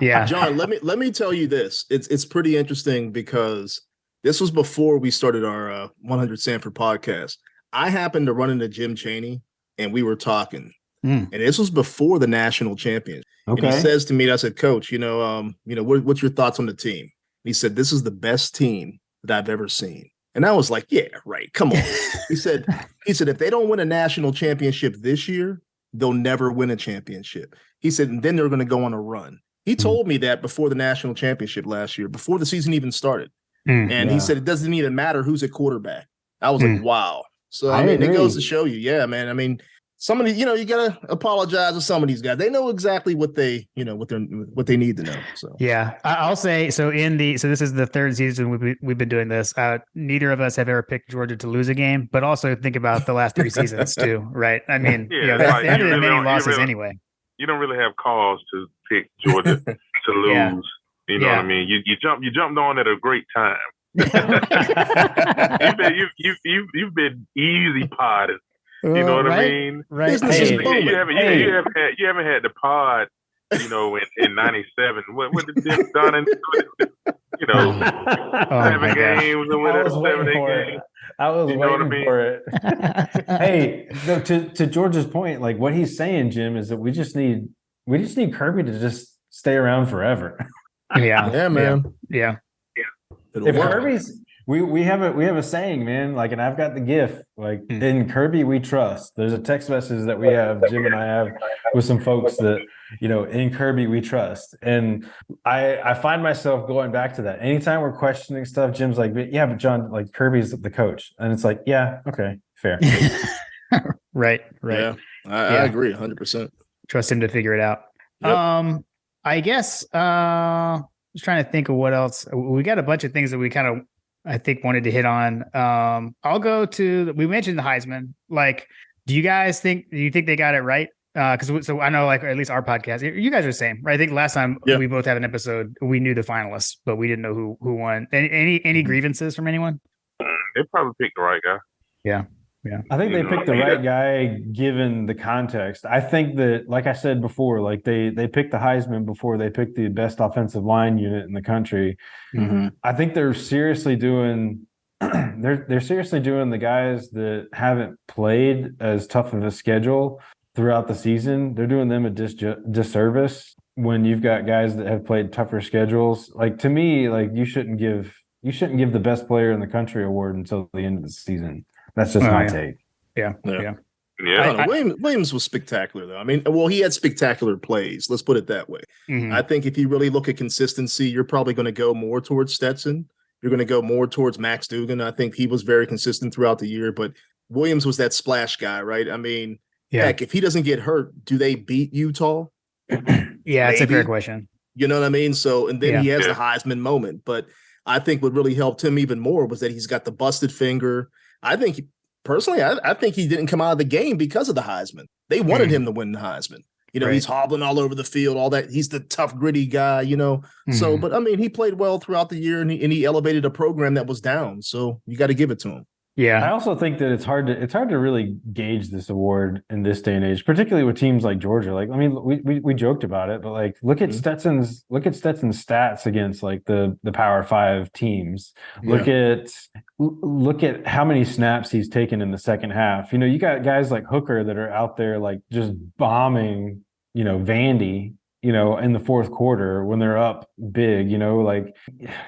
Yeah, John, let me tell you this. It's pretty interesting because this was before we started our 100 Sanford podcast. I happened to run into Jim Chaney. And we were talking, and this was before the national championship. Okay. And he says to me, I said, Coach, what's your thoughts on the team? And he said, this is the best team that I've ever seen. And I was like, yeah, right. Come on. He said, if they don't win a national championship this year, they'll never win a championship. He said, and then they're going to go on a run. He told me that before the national championship last year, before the season even started. And he said, it doesn't even matter who's at quarterback. I was like, wow. So I mean, it goes to show you, yeah, man. I mean, some of the, you gotta apologize to some of these guys. They know exactly what they need to know. So yeah, I'll say so. So this is the third season we've been doing this. Neither of us have ever picked Georgia to lose a game, but also think about the last 3 seasons too, right? I mean, they haven't had many losses anyway. You don't really have cause to pick Georgia to lose. Yeah. You know what I mean? You jumped on at a great time. You've been easy podding. You know what I mean? Right. You haven't had the pod, in '97. What did this done in 7 games or whatever, 7, 8 games. I was waiting for it. Hey, to George's point, like what he's saying, Jim, is that we just need Kirby to just stay around forever. Yeah, man. Yeah. If Kirby's, we have a saying, man. Like, and I've got the GIF. Like, in Kirby we trust. There's a text message that we have, Jim and I have, with some folks that in Kirby we trust. And I find myself going back to that anytime we're questioning stuff. Jim's like, yeah, but John, like Kirby's the coach, and it's like, yeah, okay, fair. Right. Yeah, I agree 100%. Trust him to figure it out. Yep. I guess. just trying to think of what else. We got a bunch of things that we kind of, I think, wanted to hit on. I'll go to, we mentioned the Heisman. Like, do you think they got it right? Because so I know, like, at least our podcast, you guys are the same, right? I think last time we both had an episode, we knew the finalists, but we didn't know who won. Any grievances from anyone? They probably picked the right guy. Yeah. I think they picked the right guy given the context. I think that, like I said before, like they picked the Heisman before they picked the best offensive line unit in the country. Mm-hmm. I think they're seriously doing they're seriously doing the guys that haven't played as tough of a schedule throughout the season. They're doing them a disservice when you've got guys that have played tougher schedules. Like, to me, like you shouldn't give the best player in the country award until the end of the season. That's just my take. Yeah. Williams was spectacular, though. I mean, well, he had spectacular plays. Let's put it that way. Mm-hmm. I think if you really look at consistency, you're probably going to go more towards Stetson. You're going to go more towards Max Dugan. I think he was very consistent throughout the year, but Williams was that splash guy, right? I mean, heck, if he doesn't get hurt, do they beat Utah? Yeah, it's a fair question. You know what I mean? So, and then he has the Heisman moment, but I think what really helped him even more was that he's got the busted finger. I think personally, I think he didn't come out of the game because of the Heisman. They wanted him to win the Heisman. You know, he's hobbling all over the field, all that. He's the tough, gritty guy, you know. Mm-hmm. So, but I mean, he played well throughout the year and he elevated a program that was down. So you got to give it to him. Yeah. I also think that it's hard to really gauge this award in this day and age, particularly with teams like Georgia. Like, I mean, we joked about it, but like, look at Stetson's stats against like the Power 5 teams. Yeah. Look at how many snaps he's taken in the second half. You know, you got guys like Hooker that are out there like just bombing, you know, Vandy, you know, in the fourth quarter when they're up big, you know, like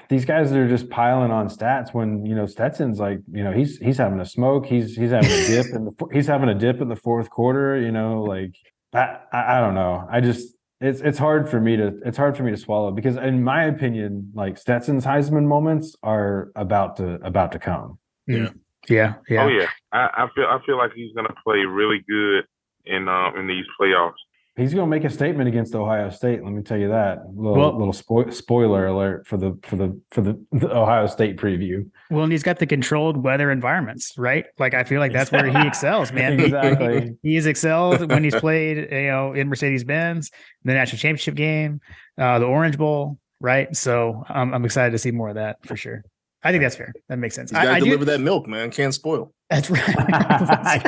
these guys that are just piling on stats when, you know, Stetson's like, you know, he's having a smoke. He's having a dip he's having a dip in the fourth quarter, you know, like I don't know. It's hard for me to swallow because in my opinion, like Stetson's Heisman moments are about to come. Yeah. Oh yeah. I feel like he's gonna play really good in these playoffs. He's going to make a statement against Ohio State. Let me tell you that. Little spoiler alert for the Ohio State preview. Well, and he's got the controlled weather environments, right? Like I feel like that's where he excels, man. Exactly. He has excelled when he's played, you know, in Mercedes-Benz, the national championship game, the Orange Bowl, right? So I'm excited to see more of that for sure. I think that's fair. That makes sense. You got to deliver that milk, man. Can't spoil. That's right. I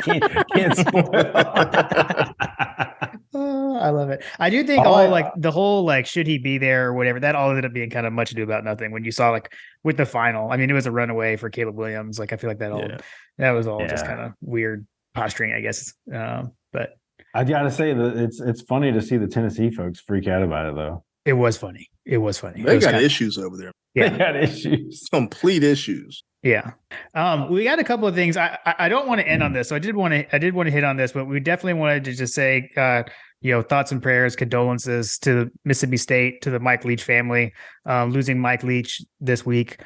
can't spoil. I love it. I do think the whole should he be there or whatever, that all ended up being kind of much ado about nothing when you saw like with the final. I mean, it was a runaway for Caleb Williams. Like I feel like that was all just kind of weird posturing, I guess. But I gotta say that it's funny to see the Tennessee folks freak out about it though. It was funny. They got issues over there. Yeah. They got issues. Complete issues. Yeah. We got a couple of things. I don't want to end on this. So I did want to hit on this, but we definitely wanted to just say, thoughts and prayers, condolences to Mississippi State, to the Mike Leach family, losing Mike Leach this week.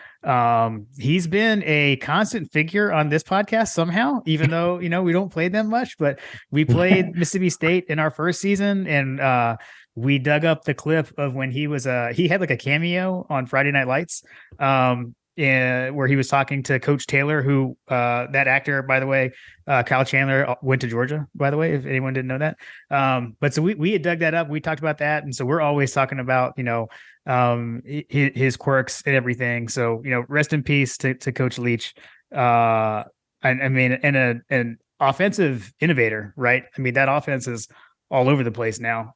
He's been a constant figure on this podcast somehow, even though, you know, we don't play them much, but we played Mississippi State in our first season. And, we dug up the clip of when he had like a cameo on Friday Night Lights, where he was talking to Coach Taylor, who that actor, by the way, Kyle Chandler went to Georgia, by the way, if anyone didn't know that. But so we had dug that up. We talked about that. And so we're always talking about, you know, his quirks and everything. So, you know, rest in peace to Coach Leach. I mean, and an offensive innovator, right? I mean, that offense is all over the place now,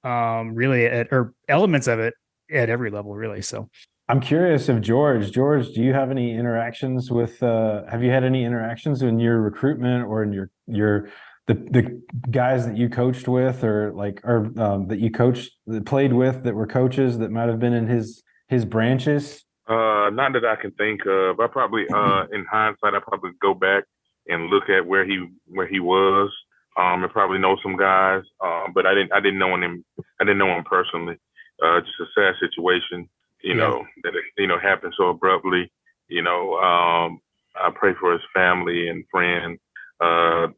really, or elements of it at every level, really. So I'm curious if George, do you have any interactions with, have you had any interactions in your recruitment or in the guys that you coached with that you coached, that played with, that were coaches that might've been in his branches? Not that I can think of. I probably, in hindsight, I probably go back and look at where he was. I probably know some guys, but I didn't know him. I didn't know him personally. Just a sad situation, you know, that it happened so abruptly. You know, I pray for his family and friends. That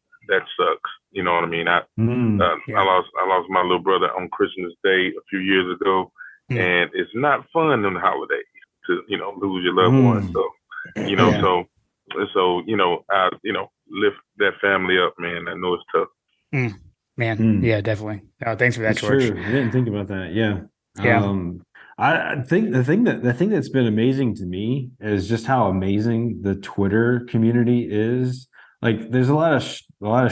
sucks. You know what I mean? I lost my little brother on Christmas Day a few years ago, and it's not fun on the holidays to lose your loved ones. So I lift that family up, man. I know it's tough. Man, yeah, definitely. Oh, thanks for that, That's George. true. I didn't think about that. Yeah. Yeah. I think the thing that's been amazing to me is just how amazing the Twitter community is. Like, there's a lot of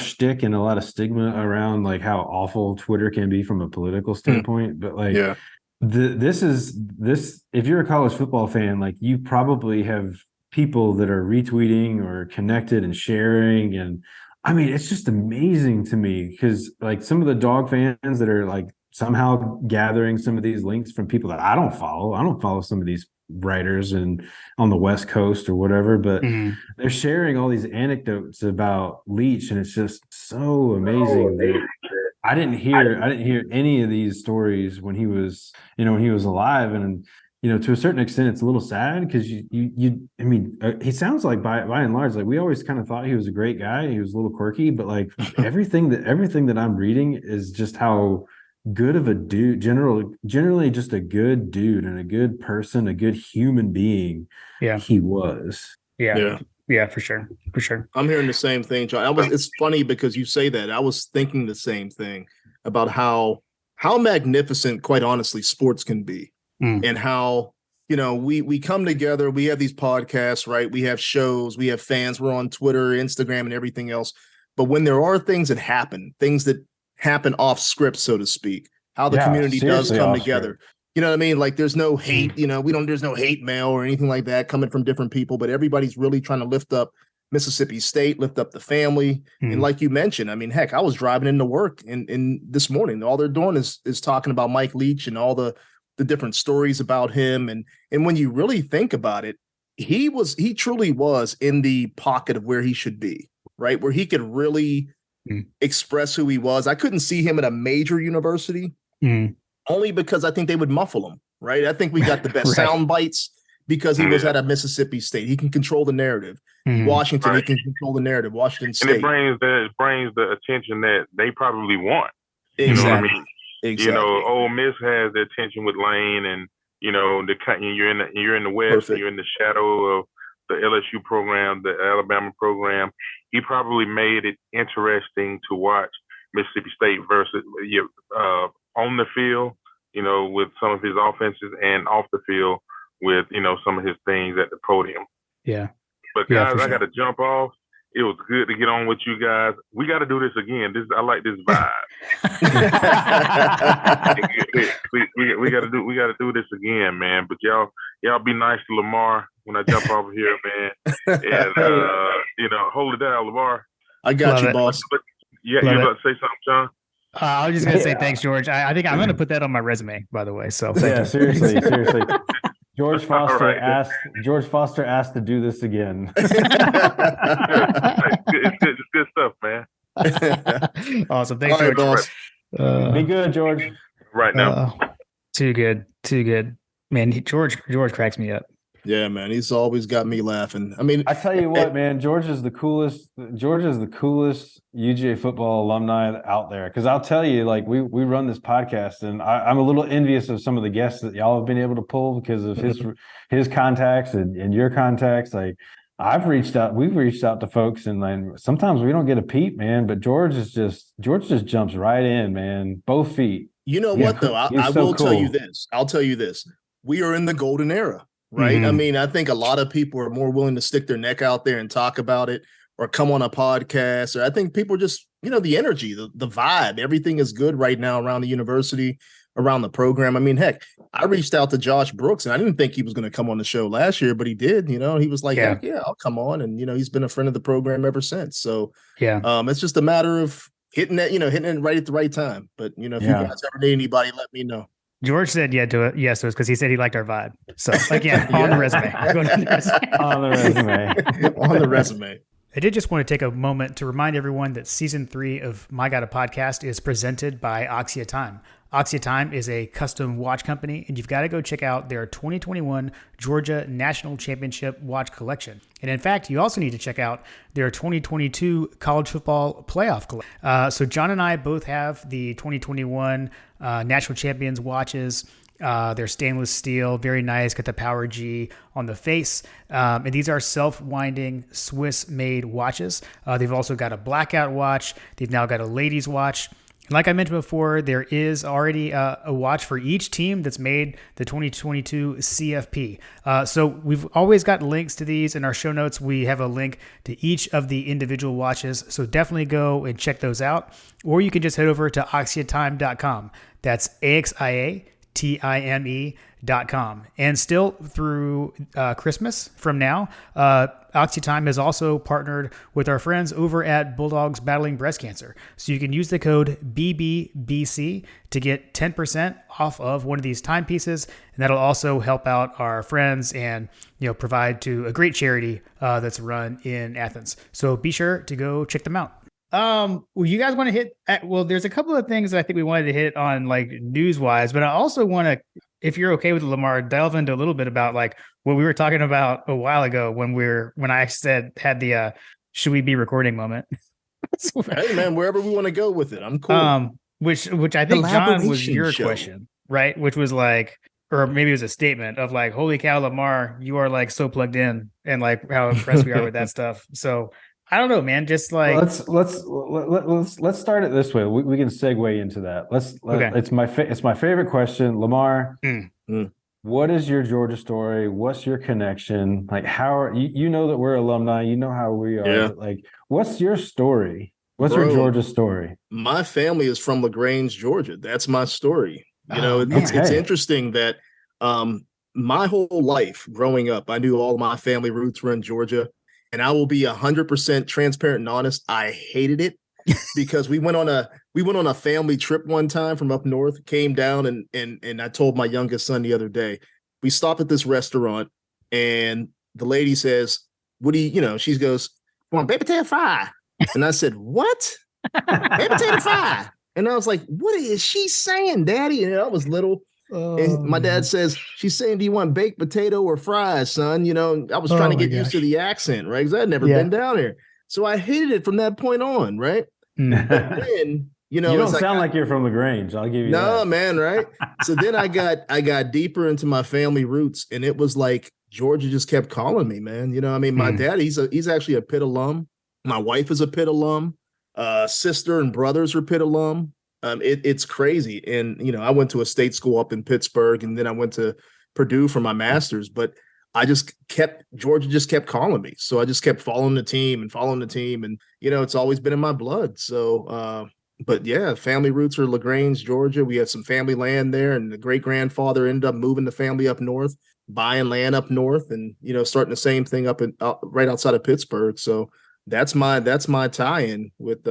shtick and a lot of stigma around like how awful Twitter can be from a political standpoint. But like, this if you're a college football fan, like, you probably have people that are retweeting or connected and sharing, and I mean, it's just amazing to me because like some of the Dog fans that are like somehow gathering some of these links from people that I don't follow. I don't follow some of these writers and on the West Coast or whatever, but they're sharing all these anecdotes about Leach, and it's just so amazing that I didn't hear any of these stories when he was alive. And to a certain extent, it's a little sad because he sounds like by and large, like, we always kind of thought he was a great guy. He was a little quirky, but like everything that I'm reading is just how good of a dude, generally just a good dude and a good person, a good human being. Yeah, he was. Yeah, for sure. I'm hearing the same thing, John. It's funny because you say that. I was thinking the same thing about how magnificent, quite honestly, sports can be. And how, we come together, we have these podcasts, right? We have shows, we have fans, we're on Twitter, Instagram, and everything else. But when there are things that happen off script, so to speak, how the community does come together. You know what I mean? Like, there's no hate, there's no hate mail or anything like that coming from different people, but everybody's really trying to lift up Mississippi State, lift up the family. And like you mentioned, I mean, heck, I was driving into work and this morning, all they're doing is talking about Mike Leach and all the different stories about him. And when you really think about it, he truly was in the pocket of where he should be, right? Where he could really express who he was. I couldn't see him at a major university only because I think they would muffle him, right? I think we got the best sound bites because he was at a Mississippi State. He can control the narrative. Washington, he can control the narrative. Washington State. And it brings the attention that they probably want. Exactly. You know what I mean? Exactly. Ole Miss has the attention with Lane, and you're in the West, and you're in the shadow of the LSU program, the Alabama program. He probably made it interesting to watch Mississippi State versus on the field, with some of his offenses, and off the field with some of his things at the podium. Yeah. But guys, I got to jump off. It was good to get on with you guys. We got to do this again. I like this vibe. we got to do this again, man. But y'all be nice to Lamar when I jump off here, man. And hold it down, Lamar. I got you, boss. You about to say something, John? I was just gonna say thanks, George. I think I'm gonna put that on my resume, by the way. So seriously. George Foster asked to do this again. It's good stuff, man. Awesome. Thanks, George. Boss. Be good, George. Right now. Too good. Man, George cracks me up. Yeah, man. He's always got me laughing. I mean, I tell you what, man, George is the coolest UGA football alumni out there. Because I'll tell you, like, we run this podcast, and I'm a little envious of some of the guests that y'all have been able to pull because of his contacts and your contacts. Like, we've reached out to folks, and like, sometimes we don't get a peep, man. But George just jumps right in, man, both feet. You know what, though? I will tell you this. I'll tell you this. We are in the golden era. Right. I mean, I think a lot of people are more willing to stick their neck out there and talk about it or come on a podcast. Or I think people are just, the energy, the vibe, everything is good right now around the university, around the program. I mean, heck, I reached out to Josh Brooks, and I didn't think he was going to come on the show last year, but he did. He was like, yeah, I'll come on. And, he's been a friend of the program ever since. So, it's just a matter of hitting it right at the right time. But, if you guys ever need anybody, let me know. George said yes to us because he said he liked our vibe. So again, on the resume. On the resume. I did just want to take a moment to remind everyone that season 3 of My God, a Podcast is presented by Oxia Time. Oxia Time is a custom watch company, and you've got to go check out their 2021 Georgia National Championship watch collection. And in fact, you also need to check out their 2022 college football playoff collection. So John and I both have the 2021 National Champions watches. They're stainless steel, very nice. Got the Power G on the face. And these are self-winding Swiss-made watches. They've also got a blackout watch. They've now got a ladies' watch. Like I mentioned before, there is already a watch for each team that's made the 2022 CFP. So we've always got links to these in our show notes. We have a link to each of the individual watches. So definitely go and check those out. Or you can just head over to axiatime.com. That's AXIATIME.com. And still through Christmas from now, Oxytime has also partnered with our friends over at Bulldogs Battling Breast Cancer. So you can use the code BBBC to get 10% off of one of these timepieces. And that'll also help out our friends and, provide to a great charity that's run in Athens. So be sure to go check them out. Well, you guys want to hit, there's a couple of things that I think we wanted to hit on like news wise, but I also want to, if you're okay with Lamar, delve into a little bit about like what we were talking about a while ago when I had the, should we be recording moment. Hey man, wherever we want to go with it. I'm cool. Which I think John was your question, right? Which was like, or maybe it was a statement of like, holy cow, Lamar, you are like so plugged in and like how impressed we are with that stuff. So I don't know, man. Just like let's start it this way. We can segue into that. Okay. It's my favorite question, Lamar. What is your Georgia story? What's your connection? Like, how are you know that we're alumni? You know how we are. Yeah. But like, what's your story? What's your Georgia story? My family is from LaGrange, Georgia. That's my story. It's interesting that my whole life growing up, I knew all my family roots were in Georgia. And I will be 100% transparent and honest. I hated it because we went on a family trip one time from up north, came down and I told my youngest son the other day, we stopped at this restaurant and the lady says, what do you, she goes, "Want baked potato fry?" And I said, "What? Baked potato fry?" And I was like, "What is she saying, Daddy?" And I was little. And my dad says, "She's saying, do you want baked potato or fries, son?" I was trying to get used to the accent, right? Because I had never been down here. So I hated it from that point on, right? But then, you don't sound like you're from LaGrange. I'll give you that. No, man, right? So then I got deeper into my family roots, and it was like Georgia just kept calling me, man. My dad, he's actually a Pitt alum. My wife is a Pitt alum. Sister and brothers are Pitt alum. It's crazy. And, I went to a state school up in Pittsburgh and then I went to Purdue for my master's, but Georgia just kept calling me. So I just kept following the team. And, it's always been in my blood. So, but yeah, family roots are LaGrange, Georgia. We had some family land there and the great grandfather ended up moving the family up north, buying land up north and, starting the same thing up right outside of Pittsburgh. So that's my tie-in with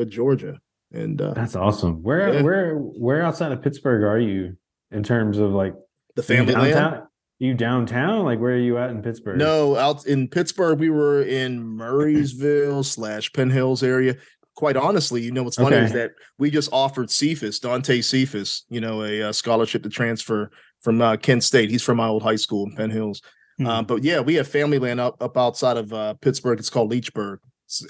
Georgia. And that's awesome. Where outside of Pittsburgh are you in terms of like the family land? You downtown? Like where are you at in Pittsburgh? No, out in Pittsburgh, we were in Murraysville / Penn Hills area. Quite honestly, what's funny is that we just offered Dante Cephas, a scholarship to transfer from Kent State. He's from my old high school in Penn Hills. But yeah, we have family land up outside of Pittsburgh. It's called Leechburg.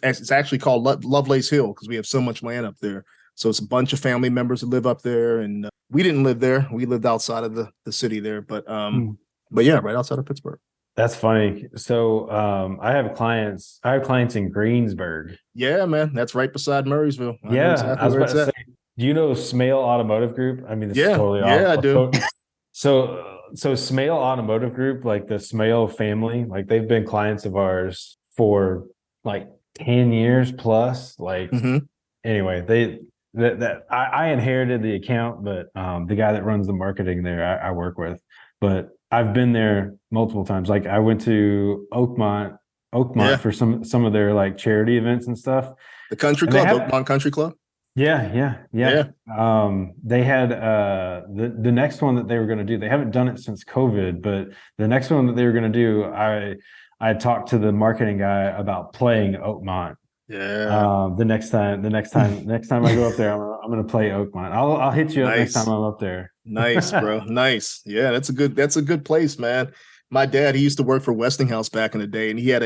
It's actually called Lovelace Hill because we have so much land up there. So it's a bunch of family members that live up there, and we didn't live there. We lived outside of the city there, but yeah, right outside of Pittsburgh. That's funny. So I have clients in Greensburg. Yeah, man, that's right beside Murraysville. I was about to say, do you know Smale Automotive Group? I mean, this is totally off. Yeah, I do. So Smale Automotive Group, like the Smale family, like they've been clients of ours for like 10 years plus. Like anyway, I inherited the account, but the guy that runs the marketing there I work with. But I've been there multiple times. Like I went to Oakmont for some of their like charity events and stuff. The country club, Oakmont Country Club. Yeah. They had the next one that they were going to do. They haven't done it since COVID, but the next one that they were going to do, I talked to the marketing guy about playing Oakmont. Yeah. The next time I go up there, I'm going to play Oakmont. I'll hit you up next time I'm up there. Nice, bro. Nice. Yeah, that's a good place, man. My dad, he used to work for Westinghouse back in the day, and he had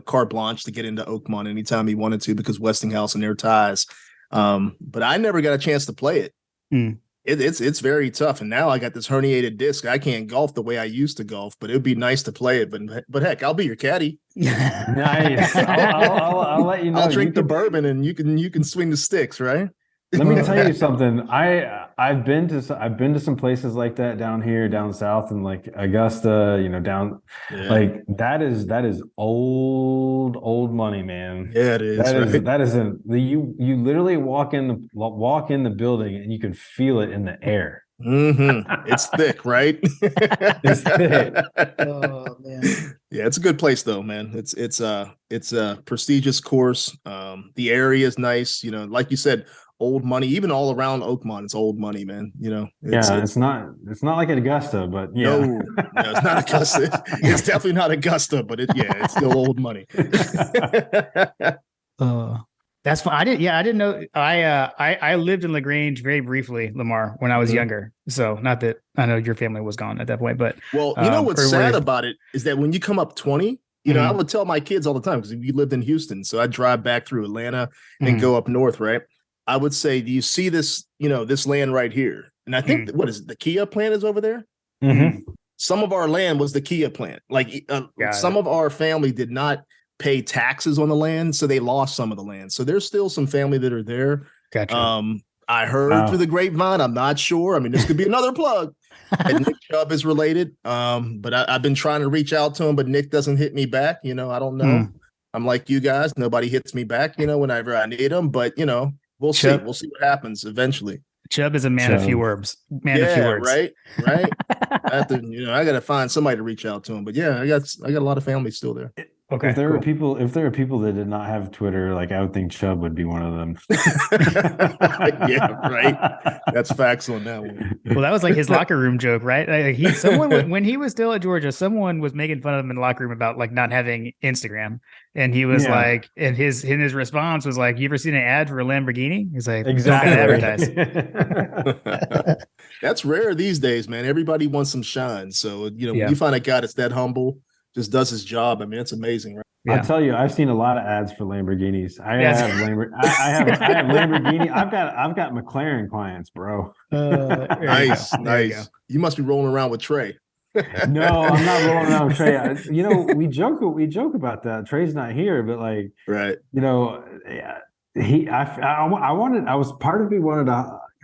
carte blanche to get into Oakmont anytime he wanted to because Westinghouse and their ties. But I never got a chance to play it. It's very tough. And now I got this herniated disc. I can't golf the way I used to golf, but it would be nice to play it. But heck, I'll be your caddy. Nice. I'll let you know. I'll drink the bourbon and you can swing the sticks, right? Let me tell you something. I've been to some places like that down here, down south, and like Augusta, down like that is old money, man. Yeah, it is. That isn't you literally walk in the building and you can feel it in the air. Mm-hmm. It's thick, right? It's thick. Oh man. Yeah, it's a good place though, man. It's a prestigious course. The area is nice, like you said. Old money, even all around Oakmont, it's old money, man. It's not like at Augusta, but yeah. No, it's not Augusta. It's definitely not Augusta, but it's still old money. That's fine. I didn't know. I lived in LaGrange very briefly, Lamar, when I was younger. So not that I know your family was gone at that point, but what's sad about it is that when you come up 20, I would tell my kids all the time because we lived in Houston, so I drive back through Atlanta and go up north, right? I would say, do you see this, this land right here? And I think, what is it? The Kia plant is over there. Mm-hmm. Some of our land was the Kia plant. Like some of our family did not pay taxes on the land, so they lost some of the land. So there's still some family that are there. Gotcha. I heard through the grapevine. I'm not sure. I mean, this could be another plug. And Nick Chubb is related. But I've been trying to reach out to him, but Nick doesn't hit me back. I don't know. I'm like you guys. Nobody hits me back, whenever I need them. But, we'll see. We'll see what happens eventually. Chubb is a man of few words. Of few words. Right. I got to find somebody to reach out to him. But yeah, I got a lot of family still there. Okay. If there were people that did not have Twitter, like I would think Chubb would be one of them. Yeah, right. That's facts on that one. Well, that was like his locker room joke, right? Someone when he was still at Georgia, someone was making fun of him in the locker room about like not having Instagram, and he was like, and his response was like, "You ever seen an ad for a Lamborghini?" He's like, "Exactly, advertise." That's rare these days, man. Everybody wants some shine. So when you find a guy that's that humble, just does his job. I mean, it's amazing, right? Yeah. I'll tell you, I've seen a lot of ads for Lamborghinis. I have Lamborghini. I've got McLaren clients, bro. Nice. You must be rolling around with Trey. No, I'm not rolling around with Trey. We joke about that. Trey's not here, but like, right. Part of me wanted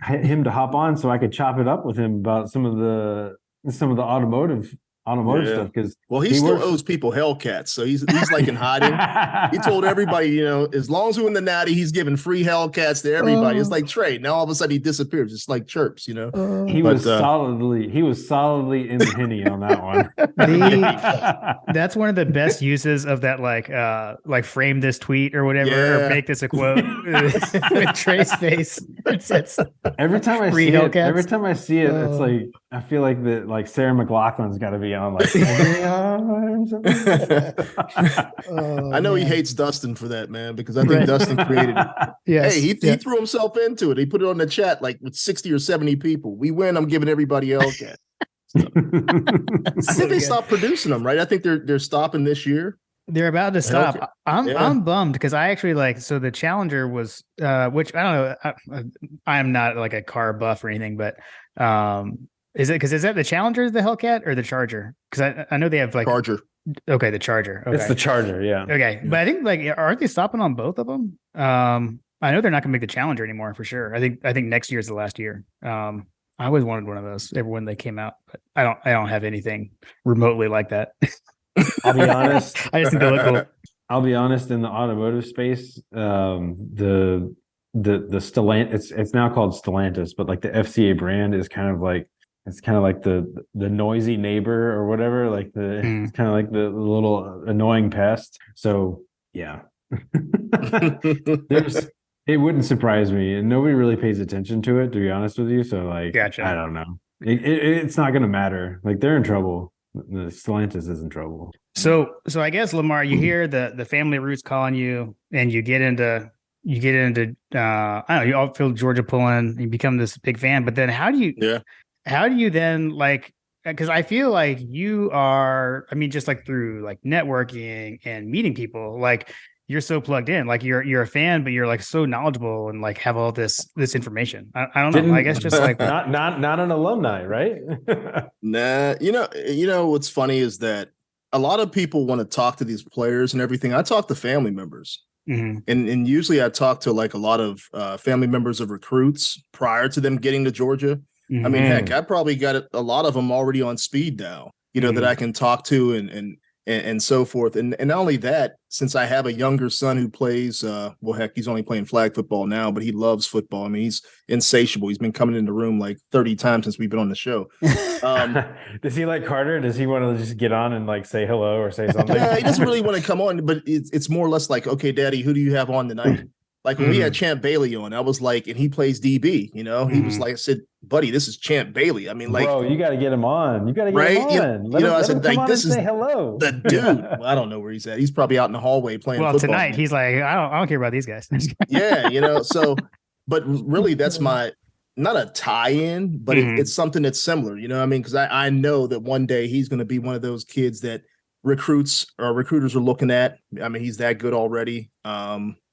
him to hop on so I could chop it up with him about some of the automotive stuff, because he still owes people Hellcats, so he's like in hiding. He told everybody, as long as we're in the natty, he's giving free Hellcats to everybody. It's like Trey. Now all of a sudden he disappears, just like chirps. He was solidly in the Henny on that one. That's one of the best uses of that, like frame this tweet or whatever, or make this a quote with Trey's face. Every time I see it, it's like I feel like Sarah McLachlan's got to be on like. I know he hates Dustin for that, man, because I think Dustin created it. Yes. Hey, he threw himself into it. He put it on the chat like with 60 or 70 people. We win. I'm giving everybody Hellcat. So, I think they stopped producing them, right? I think they're stopping this year. They're about to stop. I'm bummed because I actually so the Challenger was which I don't know. I'm not like a car buff or anything, but is that the Challenger, the Hellcat, or the Charger? Because I know they have like Charger. Okay, the Charger. Okay. It's the Charger, yeah. Okay, but I think aren't they stopping on both of them? I know they're not going to make the Challenger anymore for sure. I think next year is the last year. I always wanted one of those when they came out, but I don't have anything remotely like that. I'll be honest. I just think they look cool. I'll be honest, in the automotive space, the Stellantis, it's now called Stellantis, but like the FCA brand is kind of like the noisy neighbor or whatever, like it's kind of like the little annoying pest. So yeah. It wouldn't surprise me, and nobody really pays attention to it, to be honest with you. So like, gotcha. I don't know. It's not going to matter. Like they're in trouble. The Stellantis is in trouble. So I guess, Lamar, you hear the family roots calling you, and you get into I don't know, you all feel Georgia pulling, you become this big fan. But then how do you then, like, because I feel like you are, I mean, just like through like networking and meeting people, like you're so plugged in, like you're a fan, but you're like so knowledgeable and like have all this information. I don't know. I guess just like not an alumni, right? Nah, you know what's funny is that a lot of people want to talk to these players and everything. I talk to family members. Mhm. And usually I talk to like a lot of family members of recruits prior to them getting to Georgia. I mean, heck, I probably got a lot of them already on speed dial, that I can talk to and so forth. And not only that, since I have a younger son who plays, well, heck, he's only playing flag football now, but he loves football. I mean, he's insatiable. He's been coming in the room like 30 times since we've been on the show. Does he like Carter? Does he want to just get on and like say hello or say something? He doesn't really want to come on, but it's more or less like, okay, Daddy, who do you have on tonight? Like when we had Champ Bailey on, I was like, and he plays DB, he was like, I said, buddy, this is Champ Bailey. I mean, like, bro, you got to get him on. You got to get him on. I said, like, this is say hello. The dude. Well, I don't know where he's at. He's probably out in the hallway playing football. Well, tonight he's like, I don't care about these guys. Yeah, so, but really that's not a tie-in, but it's something that's similar, I mean, because I know that one day he's going to be one of those kids that recruiters are looking at. I mean, he's that good already.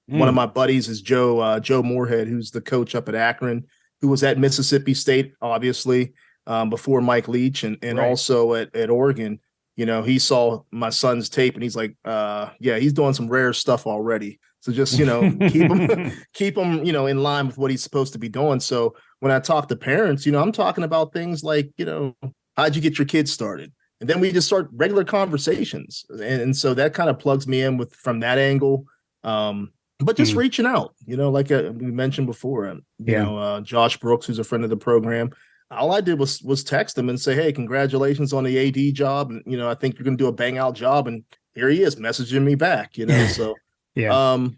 One of my buddies is Joe Moorhead, who's the coach up at Akron, who was at Mississippi State, obviously, before Mike Leach, and right. Also at Oregon. He saw my son's tape and he's like, yeah, he's doing some rare stuff already. So just, keep him, in line with what he's supposed to be doing. So when I talk to parents, I'm talking about things like, how'd you get your kids started? And then we just start regular conversations. And so that kind of plugs me in from that angle. But just reaching out, like we mentioned before, Josh Brooks, who's a friend of the program, all I did was text him and say, hey, congratulations on the AD job. And, I think you're going to do a bang out job. And here he is messaging me back, so, I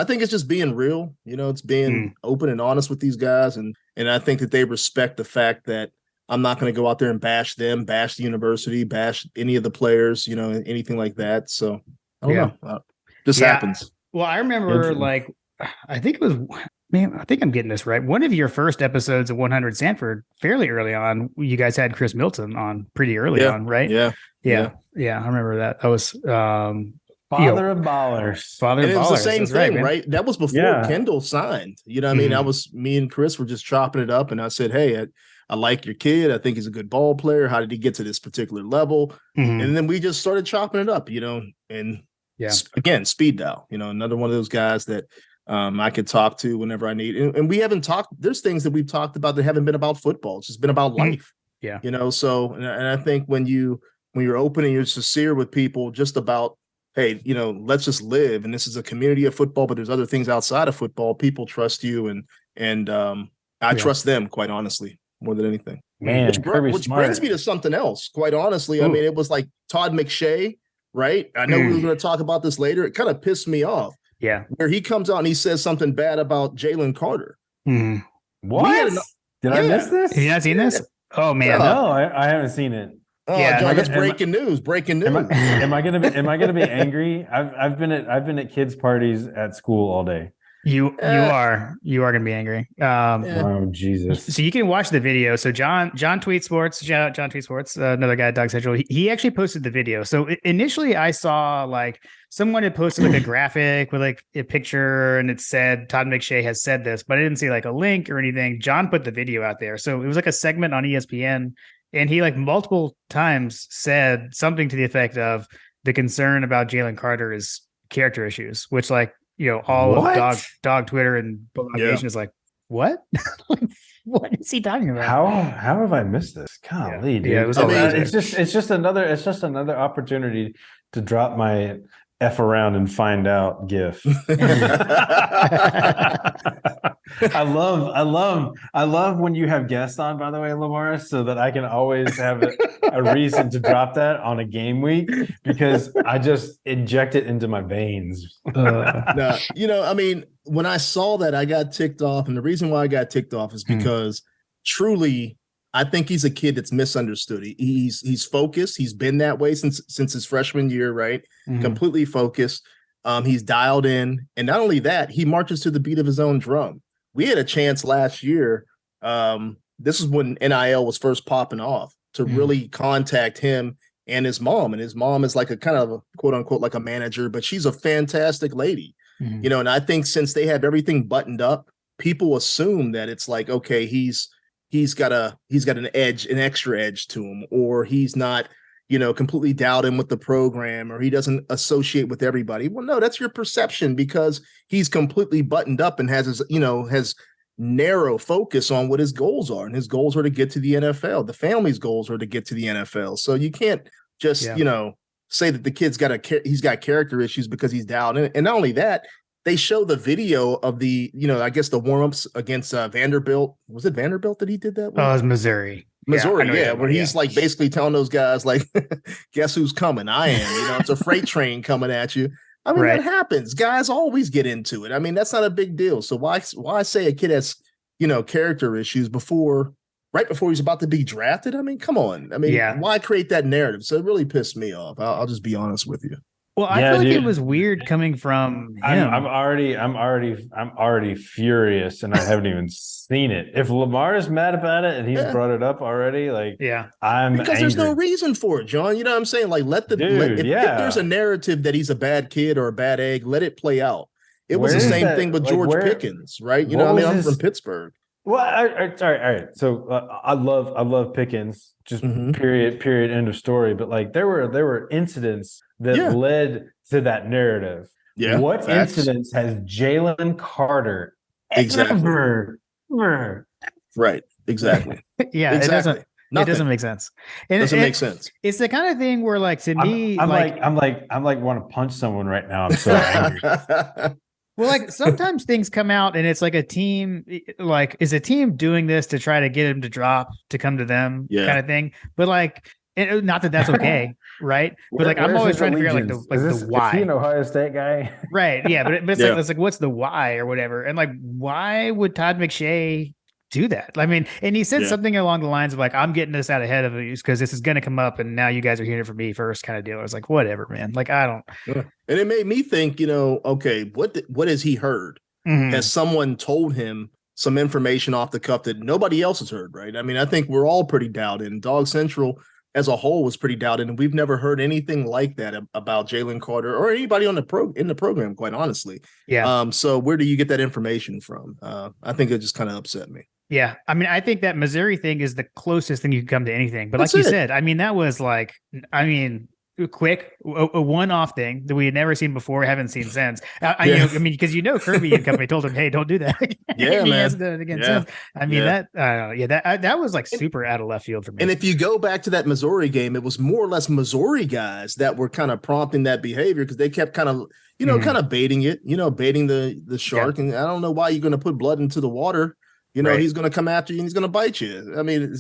think it's just being real, it's being open and honest with these guys. And I think that they respect the fact that I'm not going to go out there and bash them, bash the university, bash any of the players, anything like that. So I don't know. This happens. Well, I remember I think I'm getting this right. One of your first episodes of 100 Sanford, fairly early on, you guys had Chris Milton on pretty early on, right? Yeah. I remember that. That was Father of Ballers. Father of Ballers. It was the same thing, right? That was before Yeah. Kendall signed. You know what I mean? Me and Chris were just chopping it up, and I said, hey, I like your kid. I think he's a good ball player. How did he get to this particular level? And then we just started chopping it up, and again, speed dial, another one of those guys that I could talk to whenever I need. And we haven't talked, there's things that we've talked about that haven't been about football. It's just been about life. Yeah. So, and I think when you're open and you're sincere with people just about, hey, let's just live. And this is a community of football, but there's other things outside of football. People trust you. And I trust them, quite honestly, more than anything. Man, which brings me to something else, quite honestly. Ooh. I mean, it was like Todd McShay, right? I know we were going to talk about this later. It kind of pissed me off. Yeah. Where he comes out and he says something bad about Jalen Carter. What? Did I miss this? Have you not seen this? Oh man. No, I haven't seen it. Oh, yeah, John, that's breaking news. Breaking news. Am I gonna be angry? I've been at kids' parties at school all day. You are gonna be angry. Oh Jesus! So you can watch the video. So John Tweet Sports, shout out John Tweet Sports, another guy at Dawgs Central. He actually posted the video. So initially I saw like someone had posted like a graphic with like a picture and it said Todd McShay has said this, but I didn't see like a link or anything. John put the video out there. So it was like a segment on ESPN, and he like multiple times said something to the effect of the concern about Jalen Carter is character issues, which like, all of dog Twitter and Nation is like, what? What is he talking about? How have I missed this? Golly, dude. Yeah, it was it's just another opportunity to drop my F around and find out GIF. I love when you have guests on, by the way, Lamar, so that I can always have a reason to drop that on a game week because I just inject it into my veins. I mean, when I saw that, I got ticked off. And the reason why I got ticked off is because truly, I think he's a kid that's misunderstood. He's focused. He's been that way since his freshman year, right? Completely focused. He's dialed in. And not only that, he marches to the beat of his own drum. We had a chance last year. This is when NIL was first popping off to really contact him and his mom. And his mom is like a kind of a, quote unquote, like a manager, but she's a fantastic lady, you know. And I think since they have everything buttoned up, people assume that it's like, okay, he's got an edge, an extra edge to him, or he's not, you know, completely doubting with the program, or he doesn't associate with everybody. Well, no, that's your perception, because he's completely buttoned up and has his, you know, has narrow focus on what his goals are. And his goals are to get to the NFL. The family's goals are to get to the NFL. So you can't just, you know, say that the kid's he's got character issues because he's doubting. And not only that, they show the video of the, you know, I guess the warm-ups against Vanderbilt. Was it Vanderbilt that he did that with? Oh, it was Missouri. Yeah, where he's like basically telling those guys, like, guess who's coming? I am. You know, it's a freight train coming at you. I mean, that happens. Guys always get into it. I mean, that's not a big deal. So why say a kid has, you know, character issues right before he's about to be drafted? I mean, come on. I mean, why create that narrative? So it really pissed me off. I'll just be honest with you. Well, I feel like it was weird coming from him. I'm already furious, and I haven't even seen it. If Lamar is mad about it and he's brought it up already, like, I'm because angry. There's no reason for it, John. You know what I'm saying? Like, if there's a narrative that he's a bad kid or a bad egg, let it play out. It was the same thing with George Pickens, right? You know what I mean? I'm from Pittsburgh. Well, all right. So I love Pickens. Just period. End of story. But like there were incidents that led to that narrative. Yeah. What incidents has Jalen Carter ever? Right. Exactly. Exactly. It doesn't make sense. It doesn't make sense. It's the kind of thing where, like, to me, I'm like want to punch someone right now. I'm so angry. Well, like, sometimes things come out and it's like a team, like, is a team doing this to try to get him to drop to come to them kind of thing. But like, not that that's okay, right? But like, I'm always trying to figure out the why. Is he an Ohio State guy? Right. Yeah. But it's like, what's the why or whatever? And like, why would Todd McShay do that? I mean, and he said something along the lines of like, I'm getting this out ahead of you because this is going to come up and now you guys are hearing it from me first, kind of deal. I was like, whatever, man. Like, I don't. And it made me think, you know, okay, what has he heard? Has someone told him some information off the cuff that nobody else has heard, right? I mean, I think we're all pretty doubted, and Dawgs Central as a whole was pretty doubted, and we've never heard anything like that about Jalen Carter or anybody in the program, quite honestly. Yeah. So where do you get that information from? I think it just kind of upset me. Yeah. I mean, I think that Missouri thing is the closest thing you can come to anything. But like you said, I mean, that was like, quick, a one-off thing that we had never seen before, haven't seen since. Because Kirby and company told him, hey, don't do that. Yeah, he man. hasn't done it again since. I mean, that was like super out of left field for me. And if you go back to that Missouri game, it was more or less Missouri guys that were kind of prompting that behavior because they kept kind of, kind of baiting it, baiting the shark. Yeah. And I don't know why you're going to put blood into the water. He's going to come after you and he's going to bite you. I mean,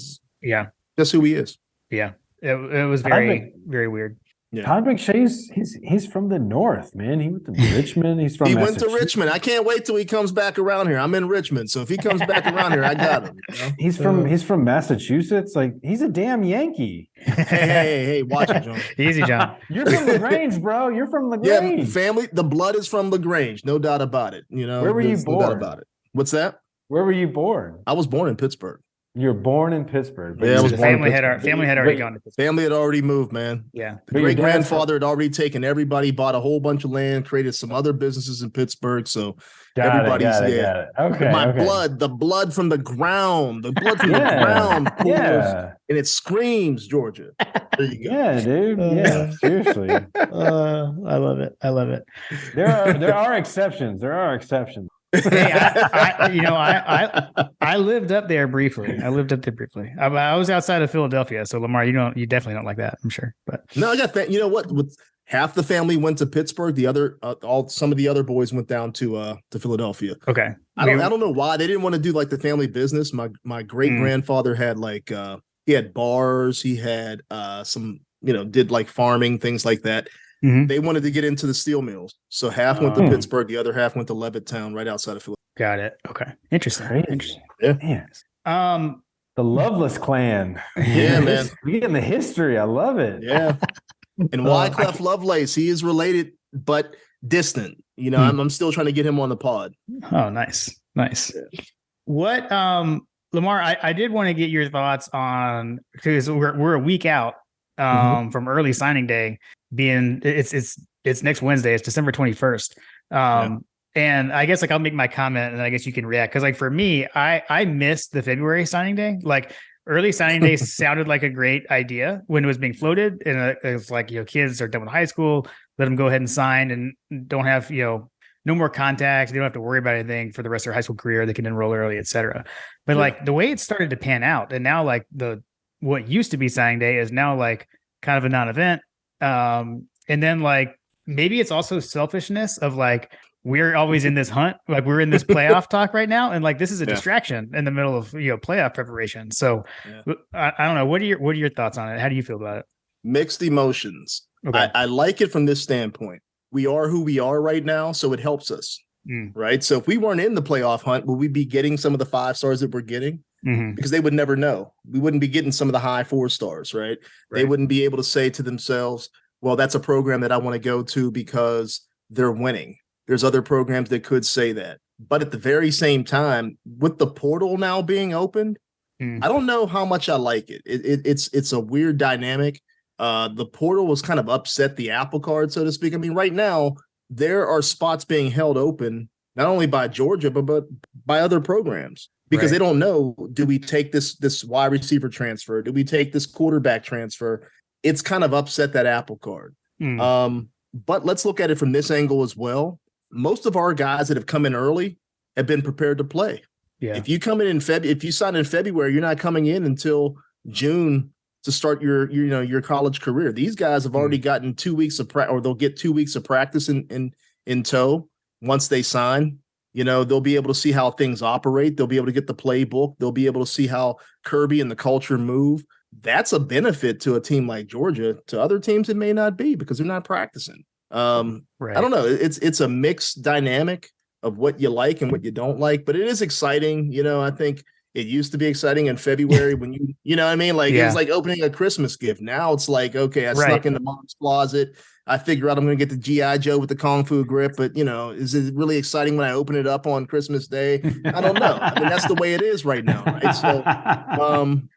that's who he is. Yeah. It was very, very weird. Yeah. Todd McShay's he's from the north, man. He went to Richmond. He's from He went to Richmond. I can't wait till he comes back around here. I'm in Richmond. So if he comes back around here, I got him. He's from Massachusetts. Like, he's a damn Yankee. Hey, watch it, John. Easy, John. You're from LaGrange, bro. You're from LaGrange. Yeah, family, the blood is from LaGrange. No doubt about it. Where were you born? No doubt about it. What's that? Where were you born? I was born in Pittsburgh. You're born in Pittsburgh. Yeah, family had already gone to Pittsburgh. Family had already moved, man. Yeah. The great grandfather had already taken everybody, bought a whole bunch of land, created some other businesses in Pittsburgh. So everybody's there. Okay. Blood, the blood from the ground, the ground pools, and it screams Georgia. There you go. Yeah, dude. Yeah, seriously. I love it. There are exceptions. Hey, I lived up there briefly. I was outside of Philadelphia, so Lamar, you definitely don't like that, I'm sure. But no, I got that. You know what? With half the family went to Pittsburgh. The other, some of the other boys went down to Philadelphia. Okay, I don't know why they didn't want to do like the family business. My great grandfather had like he had bars. He had some did like farming, things like that. Mm-hmm. They wanted to get into the steel mills. So half went to Pittsburgh, the other half went to Levittown, right outside of Philadelphia. Got it. Okay. Interesting. Yeah. Man. The Lovelace clan. Yeah, man. We get in the history. I love it. Yeah. And Wycliffe Lovelace, he is related but distant. I'm still trying to get him on the pod. Oh, nice. Yeah. What Lamar, I did want to get your thoughts on, because we're a week out from early signing day being it's next Wednesday. It's December 21st. And I guess like I'll make my comment and I guess you can react. Cause like for me, I missed the February signing day. Like early signing day sounded like a great idea when it was being floated. And it's like, kids are done with high school, let them go ahead and sign and don't have, no more contacts. They don't have to worry about anything for the rest of their high school career. They can enroll early, et cetera. But like the way it started to pan out and now like what used to be signing day is now like kind of a non-event. And then like, maybe it's also selfishness of like, we're always in this hunt, like we're in this playoff talk right now. And like, this is a distraction in the middle of, playoff preparation. So I don't know. What are your thoughts on it? How do you feel about it? Mixed emotions. Okay. I like it from this standpoint. We are who we are right now. So it helps us. Right. So if we weren't in the playoff hunt, would we be getting some of the 5 stars that we're getting? Because they would never know. We wouldn't be getting some of the high 4 stars, right? They wouldn't be able to say to themselves, well, that's a program that I want to go to because they're winning. There's other programs that could say that. But at the very same time, with the portal now being opened, I don't know how much I like it. It's a weird dynamic. The portal was kind of upset the apple cart, so to speak. I mean, right now, there are spots being held open, not only by Georgia, but by other programs. Because they don't know, do we take this wide receiver transfer? Do we take this quarterback transfer? It's kind of upset that apple cart. But let's look at it from this angle as well. Most of our guys that have come in early have been prepared to play. Yeah. If you come in if you sign in February, you're not coming in until June to start your college career. These guys have already gotten 2 weeks of practice, or they'll get 2 weeks of practice in tow once they sign. They'll be able to see how things operate. They'll be able to get the playbook. They'll be able to see how Kirby and the culture move. That's a benefit to a team like Georgia. To other teams, it may not be because they're not practicing. I don't know. It's a mixed dynamic of what you like and what you don't like, but it is exciting. I think it used to be exciting in February when you know what I mean? Like it was like opening a Christmas gift. Now it's like, okay, I snuck into mom's closet. I figure out I'm going to get the G.I. Joe with the Kung Fu grip, but is it really exciting when I open it up on Christmas Day? I don't know. I mean, that's the way it is right now. Right? So, I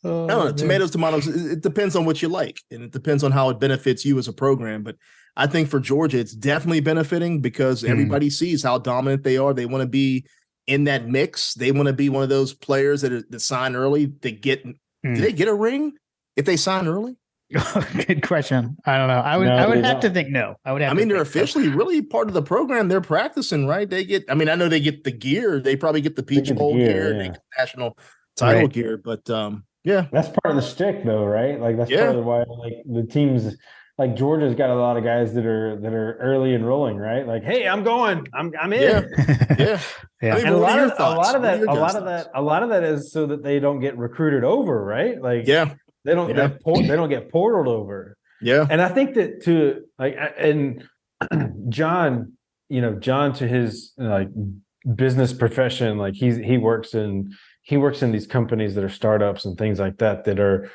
don't know. Tomatoes. It depends on what you like, and it depends on how it benefits you as a program. But I think for Georgia, it's definitely benefiting because everybody sees how dominant they are. They want to be in that mix. They want to be one of those players that sign early. Do they get a ring if they sign early? Good question. I don't know. I would have to think no. They're officially really part of the program. They're practicing, right? I know they get the gear. They probably get the Peach Bowl gear. They get national title gear, but that's part of the shtick, though, right? Like that's part of why, like the teams, like Georgia's got a lot of guys that are early enrolling, right? Like, hey, I'm going, I'm in. Yeah. And a lot of that is so that they don't get recruited over, right? Like, they don't get portaled over. Yeah. And I think that John to his like business profession, like he works in these companies that are startups and things like that are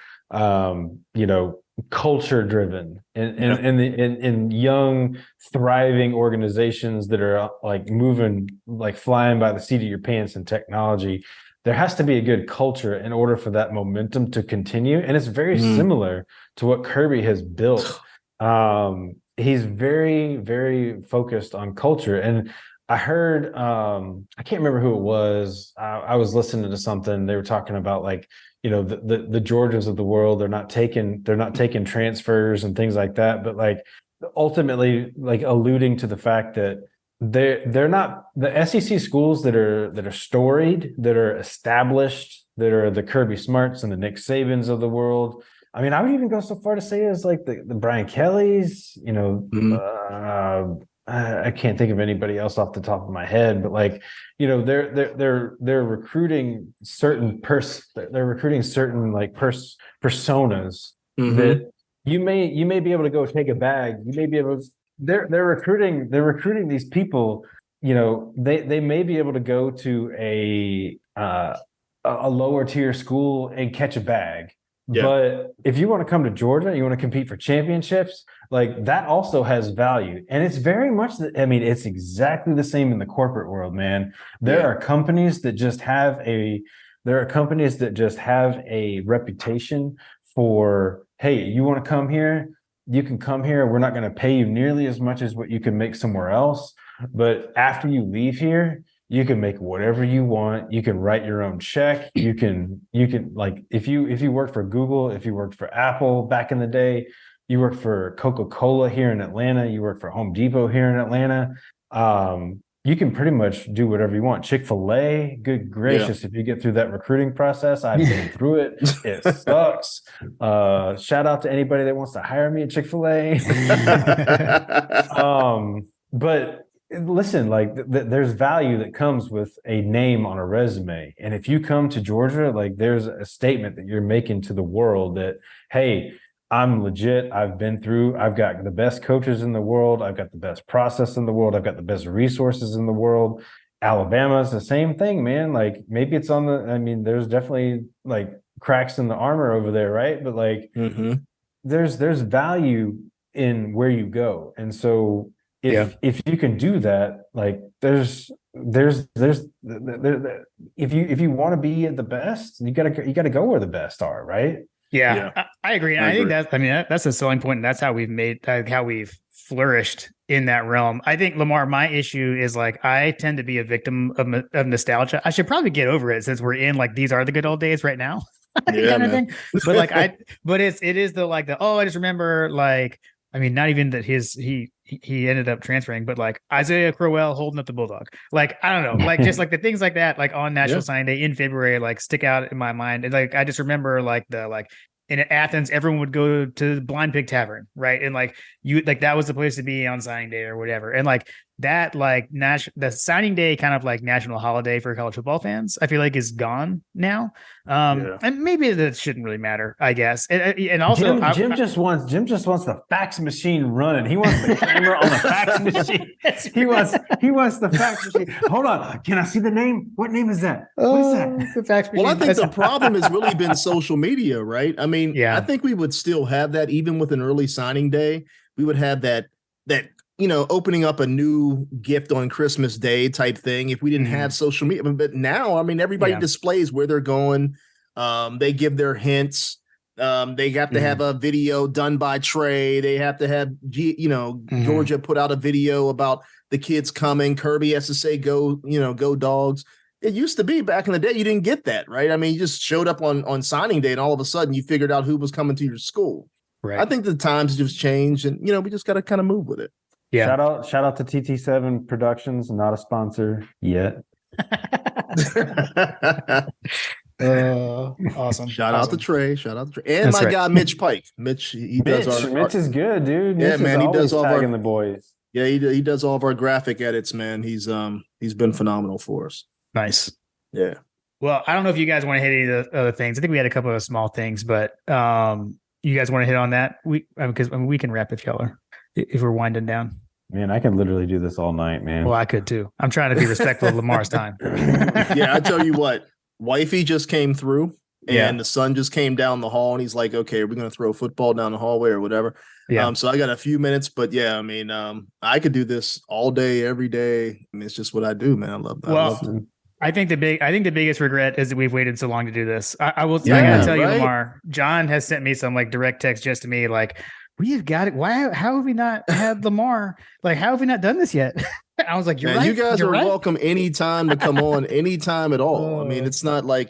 culture driven and in young thriving organizations that are like moving, like flying by the seat of your pants in technology. There has to be a good culture in order for that momentum to continue. And it's very similar to what Kirby has built. He's very, very focused on culture. And I heard, I can't remember who it was. I was listening to something. They were talking about like, the Georgias of the world. They're not taking transfers and things like that. But like ultimately, like alluding to the fact that they're not the SEC schools that are storied, that are established, that are the Kirby Smarts and the Nick Sabans of the world. I mean, I would even go so far to say as like the Brian Kellys, I can't think of anybody else off the top of my head, but like, they're recruiting certain personas that you may be able to go take a bag. You may be able to, they're recruiting these people, they may be able to go to a lower tier school and catch a bag. Yeah. But if you want to come to Georgia, you want to compete for championships, like that also has value. And it's very much it's exactly the same in the corporate world, man. There are companies that just have a reputation for, hey, you want to come here? You can come here. We're not going to pay you nearly as much as what you can make somewhere else. But after you leave here, you can make whatever you want. You can write your own check. You can like if you worked for Google, if you worked for Apple back in the day, you worked for Coca-Cola here in Atlanta, you work for Home Depot here in Atlanta. You can pretty much do whatever you want. Chick-fil-A, good gracious, if you get through that recruiting process, I've been through it. It sucks. Shout out to anybody that wants to hire me at Chick-fil-A. But listen, like there's value that comes with a name on a resume. And if you come to Georgia, like there's a statement that you're making to the world that, hey, I'm legit. I've been through, I've got the best coaches in the world. I've got the best process in the world. I've got the best resources in the world. Alabama's the same thing, man. Like maybe it's there's definitely like cracks in the armor over there, right? But like there's value in where you go. And so if you can do that, like there's if you want to be at the best, you gotta go where the best are, right? Yeah. I agree. And I think that's a selling point. And that's how we've flourished in that realm. I think, Lamar, my issue is like, I tend to be a victim of nostalgia. I should probably get over it since we're in like, these are the good old days right now. Kind of thing. But like, it is I just remember like, I mean, not even that he ended up transferring, but like Isaiah Crowell holding up the Bulldog. Like, I don't know, like just like the things like that, like on National Signing Day in February, like stick out in my mind. And like, I just remember like in Athens, everyone would go to the Blind Pig Tavern, right? And like that was the place to be on signing day or whatever. And like that, like the signing day kind of like national holiday for college football fans, I feel like is gone now. And maybe that shouldn't really matter, I guess. And also Jim just wants the fax machine running. He wants the camera on the fax machine. He wants the fax machine. Hold on. Can I see the name? What name is that? What is that? The fax machine. Well, I think the problem has really been social media, right? I mean, I think we would still have that even with an early signing day. We would have that opening up a new gift on Christmas Day type thing if we didn't have social media. But now, I mean, everybody displays where they're going. They give their hints. They have to have a video done by Trey. They have to have, Georgia put out a video about the kids coming. Kirby has to say, go Dogs. It used to be back in the day, you didn't get that, right? I mean, you just showed up on signing day and all of a sudden you figured out who was coming to your school. Right. I think the times just changed and, we just got to kind of move with it. Yeah. Shout out to TT7 Productions, not a sponsor yet. Awesome. Shout out to Trey. And my guy Mitch Pike. Mitch is good, dude. Yeah, man, he does all tagging the boys. Yeah, he does all of our graphic edits, man. He's been phenomenal for us. Nice. Yeah. Well, I don't know if you guys want to hit any of the other things. I think we had a couple of small things, but you guys want to hit on that? Because we can wrap if we're winding down. Man, I can literally do this all night, man. Well, I could too. I'm trying to be respectful of Lamar's time. Yeah, I tell you what, wifey just came through and the son just came down the hall and he's like, okay, we're going to throw a football down the hallway or whatever. Yeah. So I got a few minutes, but yeah, I mean, I could do this all day, every day. I mean, it's just what I do, man. I love it. I think the biggest regret is that we've waited so long to do this. I gotta tell you, Lamar, John has sent me some like direct text just to me, like, we've got it. How have we not had Lamar? Like, how have we not done this yet? I was like, you're right. You guys are welcome anytime to come on, anytime at all. I mean, it's not like,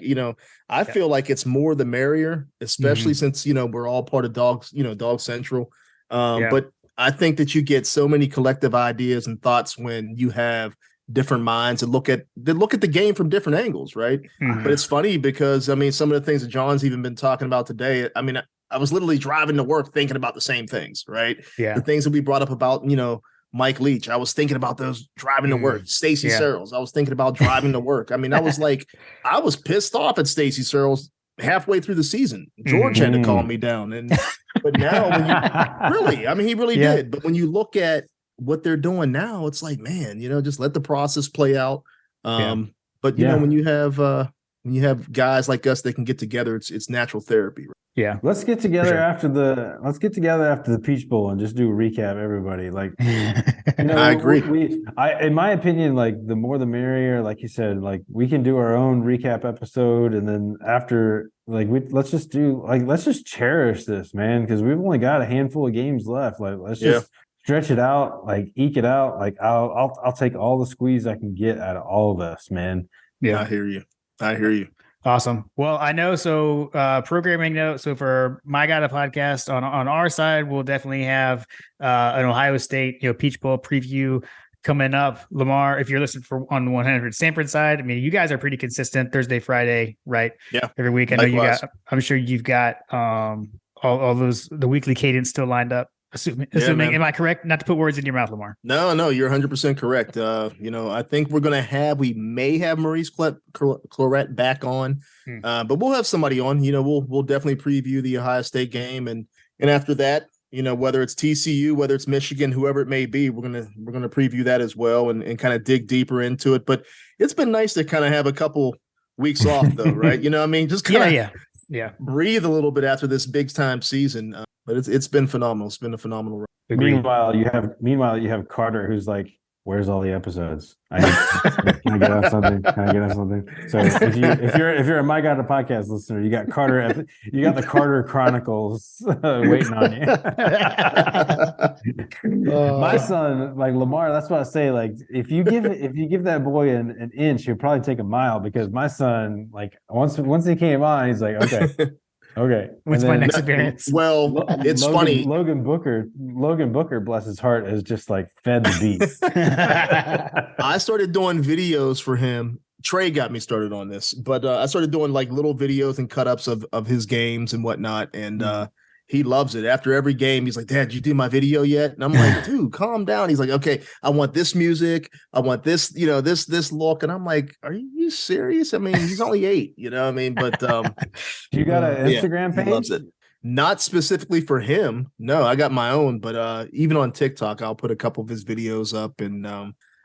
I feel like it's more the merrier, especially since, we're all part of Dawgs Central. But I think that you get so many collective ideas and thoughts when you have different minds and look at the game from different angles, right? But it's funny because, I mean, some of the things that John's even been talking about today, I mean, I was literally driving to work thinking about the same things, right? Yeah. The things that we brought up about, Mike Leach. I was thinking about those driving to work. Stacey Searles. I was thinking about driving to work. I mean, I was pissed off at Stacey Searles halfway through the season. George had to calm me down. But now he really did. But when you look at what they're doing now, it's like, man, just let the process play out. But when you have when you have guys like us that can get together, it's natural therapy. Right? Yeah. Let's get together after the Peach Bowl and just do a recap, everybody. Like, I agree. In my opinion, like the more the merrier. Like you said, like we can do our own recap episode, and then after, like let's just cherish this, man, because we've only got a handful of games left. Like let's just stretch it out, like eke it out. Like I'll take all the squeeze I can get out of all of us, man. Yeah, I hear you. Awesome. Well, I know. So programming note. So for My God, a Podcast on our side, we'll definitely have an Ohio State, Peach Bowl preview coming up. Lamar, if you're listening on the 100 Sanford side, I mean, you guys are pretty consistent Thursday, Friday, right? Yeah. Every week. I know I'm sure you've got all those, the weekly cadence still lined up. Assuming, am I correct? Not to put words in your mouth, Lamar. No, you're 100% correct. I think we may have Maurice Clarett back on, but we'll have somebody on. We'll definitely preview the Ohio State game, and after that, whether it's TCU, whether it's Michigan, whoever it may be, we're gonna preview that as well and kind of dig deeper into it. But it's been nice to kind of have a couple weeks off, though, right? Just kind of breathe a little bit after this big time season. But it's been phenomenal. It's been a phenomenal run. Meanwhile, you have Carter, who's like, "Where's all the episodes? Can I get on something? Can I get on something?" So if you're a My God, a Podcast listener, you got Carter. You got the Carter Chronicles waiting on you. My son, like Lamar, that's what I say. Like if you give that boy an inch, he'll probably take a mile, because my son, like once he came on, he's like, okay. What's my next appearance? Well, it's funny. Logan Booker, bless his heart, is just like fed the beast. I started doing videos for him. Trey got me started on this, but I started doing like little videos and cut-ups of his games and whatnot, and he loves it. After every game, he's like, "Dad, did you do my video yet?" And I'm like, "Dude, calm down." He's like, "Okay, I want this music. I want this, this look." And I'm like, "Are you serious?" I mean, he's only 8, I mean, but you got an Instagram page? He loves it. Not specifically for him. No, I got my own, but even on TikTok, I'll put a couple of his videos up, and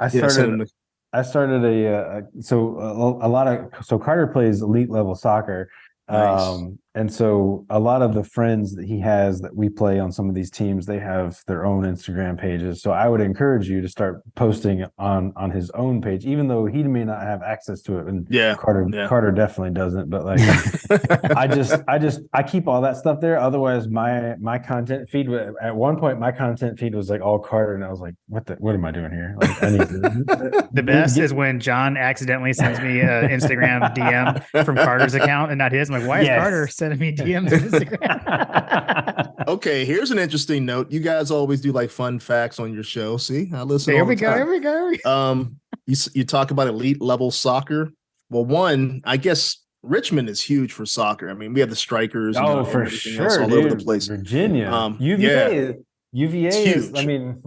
I started so Carter plays elite level soccer. Nice. And so a lot of the friends that he has that we play on some of these teams, they have their own Instagram pages. So I would encourage you to start posting on his own page, even though he may not have access to it. And Carter definitely doesn't. But like, I keep all that stuff there. Otherwise, my content feed, at one point, my content feed was like all Carter, and I was like, what am I doing here? Like, I need to. The best is when John accidentally sends me an Instagram DM from Carter's account and not his. I'm like, why is Carter sending me DMs on Instagram? Okay, here's an interesting note. You guys always do like fun facts on your show. See, I listen. Here we go. You talk about elite level soccer. Well, one, I guess Richmond is huge for soccer. I mean, we have the strikers. For sure, all over the place. Virginia, UVA is. I mean,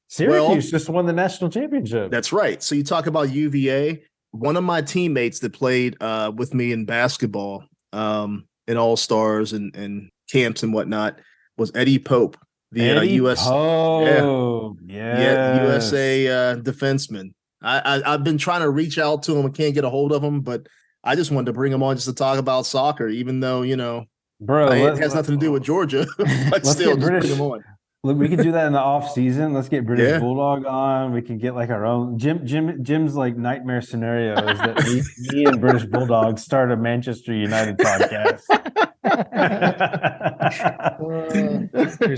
Syracuse just won the national championship. That's right. So you talk about UVA. One of my teammates that played with me in basketball, in All-Stars and camps and whatnot, was Eddie Pope, the USA defenseman. I've been trying to reach out to him. I can't get a hold of him, but I just wanted to bring him on just to talk about soccer, even though, bro, it has nothing to do with Georgia, but still just bring him on. Look, we can do that in the off season. Let's get British Bulldog on. We can get like our own Jim's like nightmare scenario is that me and British Bulldog start a Manchester United podcast.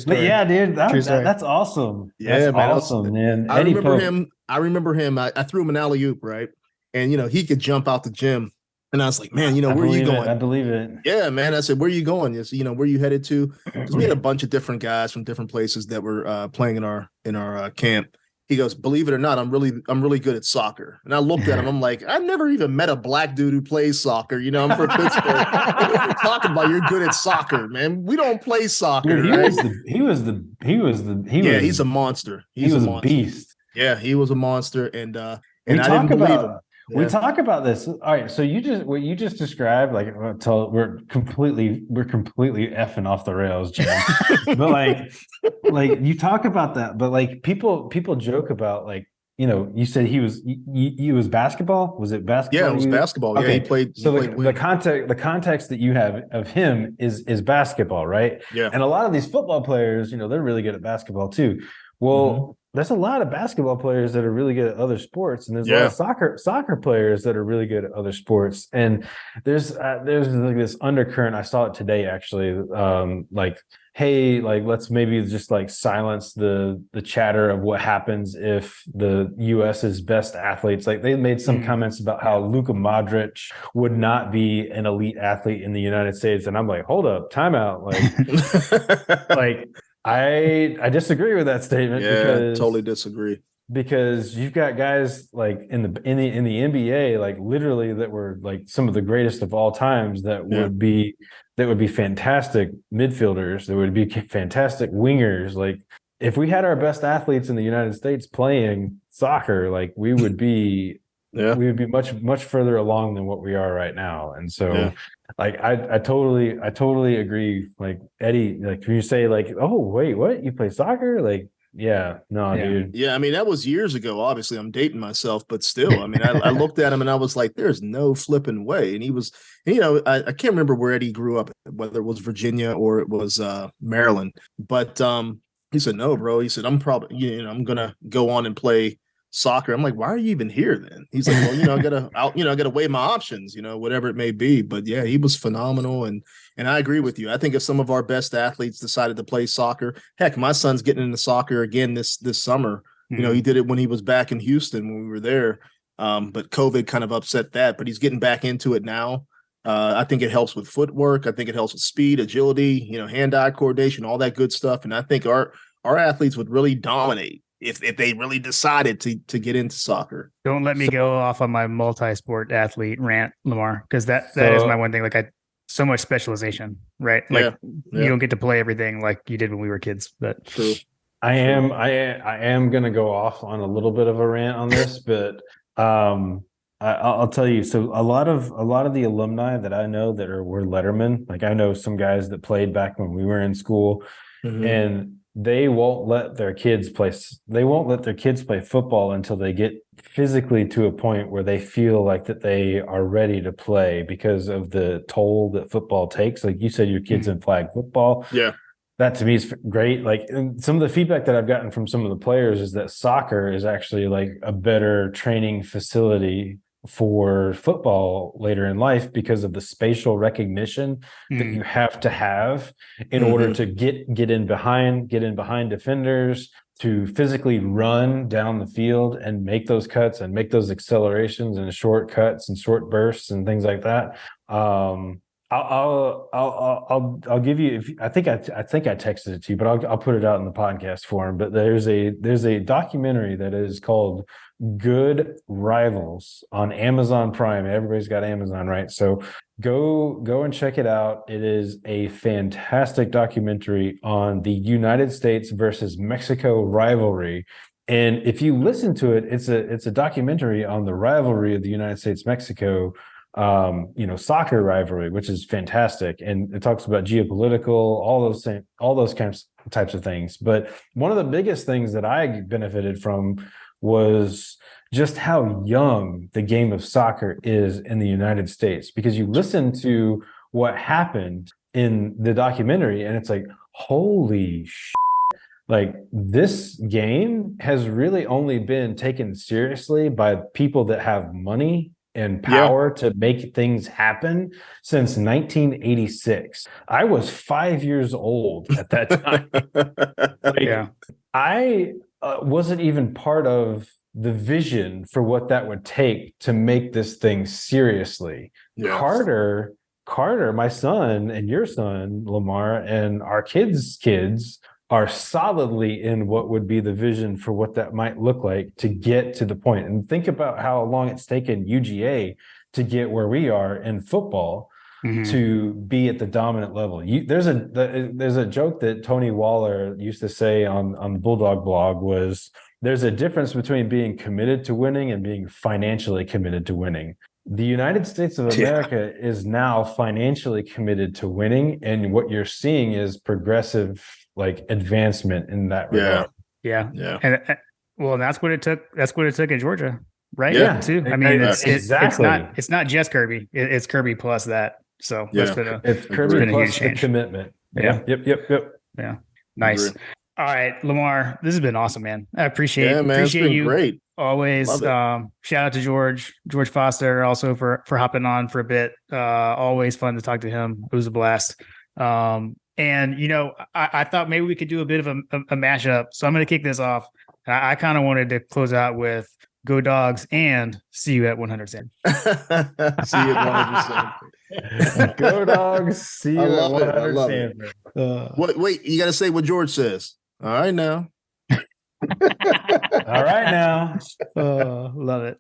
But yeah, dude, that's awesome. Yeah, that's man, awesome, man. I remember him. I threw him an alley-oop, right? And he could jump out the gym. And I was like, man, where are you going? I believe it. Yeah, man. I said, where are you going? Yes, where are you headed to? Because we had a bunch of different guys from different places that were playing in our camp. He goes, believe it or not, I'm really good at soccer. And I looked at him. I'm like, I've never even met a black dude who plays soccer. I'm from Pittsburgh. What are you talking about? You're good at soccer, man. We don't play soccer. Dude, he's a monster. He was a beast. Yeah, he was a monster, and I didn't believe him. We talk about this. All right, so what you just described, like, we're completely effing off the rails, Jim. But like you talk about that, but like people joke about like you said he was basketball. Was it basketball? Yeah, it was basketball. Okay. Yeah, he played. So the context that you have of him is basketball, right? Yeah. And a lot of these football players, they're really good at basketball too. Well, there's a lot of basketball players that are really good at other sports, and there's a lot of soccer players that are really good at other sports. And there's like this undercurrent. I saw it today actually. Hey, like let's maybe just like silence the chatter of what happens if the US's best athletes, like they made some comments about how Luka Modric would not be an elite athlete in the United States, and I'm like, hold up, time out, like I disagree with that statement. Yeah, because totally disagree. Because you've got guys like in the NBA, like literally that were like some of the greatest of all times that would be fantastic midfielders, that would be fantastic wingers. Like if we had our best athletes in the United States playing soccer, like we would be much further along than what we are right now. And so like I totally agree. Like Eddie, like when you say like, oh wait, what, you play soccer? Like, dude. Yeah, I mean, that was years ago. Obviously, I'm dating myself, but still, I mean, I looked at him and I was like, there's no flipping way. And he was, I can't remember where Eddie grew up, whether it was Virginia or it was Maryland. But he said, no, bro. He said, I'm probably, I'm going to go on and play soccer. I'm like, why are you even here then? He's like, well, I gotta weigh my options, whatever it may be. But yeah, he was phenomenal. And I agree with you. I think if some of our best athletes decided to play soccer, heck, my son's getting into soccer again this summer. He did it when he was back in Houston when we were there. But COVID kind of upset that, but he's getting back into it now. I think it helps with footwork. I think it helps with speed, agility, hand-eye coordination, all that good stuff. And I think our athletes would really dominate if they really decided to get into soccer. Don't let me go off on my multi-sport athlete rant, Lamar, because that is my one thing. Like so much specialization, right? Like you don't get to play everything like you did when we were kids. But true. I am going to go off on a little bit of a rant on this, but I'll tell you. So a lot of the alumni that I know that were lettermen, like I know some guys that played back when we were in school, and they won't let their kids play football until they get physically to a point where they feel like that they are ready to play because of the toll that football takes. Like you said, your kids in flag football. Yeah. That to me is great. Like, and some of the feedback that I've gotten from some of the players is that soccer is actually like a better training facility for football later in life because of the spatial recognition that you have to have in order to get in behind defenders, to physically run down the field and make those cuts and make those accelerations and short cuts and short bursts and things like that. I'll give you. I think I texted it to you, but I'll put it out in the podcast form. But there's a documentary that is called Good Rivals on Amazon Prime. Everybody's got Amazon, right? So go and check it out. It is a fantastic documentary on the United States versus Mexico rivalry. And if you listen to it, it's a documentary on the rivalry of the United States-Mexico soccer rivalry, which is fantastic. And it talks about geopolitical, all those types of things. But one of the biggest things that I benefited from was just how young the game of soccer is in the United States, because you listen to what happened in the documentary and it's like, holy shit. Like this game has really only been taken seriously by people that have money and power to make things happen since 1986. I was 5 years old at that time. I wasn't even part of the vision for what that would take to make this thing seriously. Yes. Carter, my son and your son, Lamar, and our kids' are solidly in what would be the vision for what that might look like to get to the point. And think about how long it's taken UGA to get where we are in football to be at the dominant level. There's a joke that Tony Waller used to say on the Bulldog blog was, there's a difference between being committed to winning and being financially committed to winning. The United States of America is now financially committed to winning, and what you're seeing is progressive like advancement in that regard. Yeah. And Well, that's what it took. That's what it took in Georgia, right? Yeah. Too. I mean, Exactly. it's not just Kirby. It's Kirby plus that. So Yeah. It's Kirby been a plus huge the change. commitment. Yeah. Yep. Yeah. Nice. Agree. All right, Lamar, this has been awesome, man. I appreciate Yeah, man, it's appreciate been you great. always. Love it. Shout out to George Foster also for hopping on for a bit. Always fun to talk to him. It was a blast. And I thought maybe we could do a bit of a mashup. So I'm going to kick this off. I kind of wanted to close out with Go Dogs and see you at 100 Sanford. See you at 100%. Go Dogs. See you I at love it. 100 I love it. Sanford. Wait, you got to say what George says. All right now. All right now. Love it.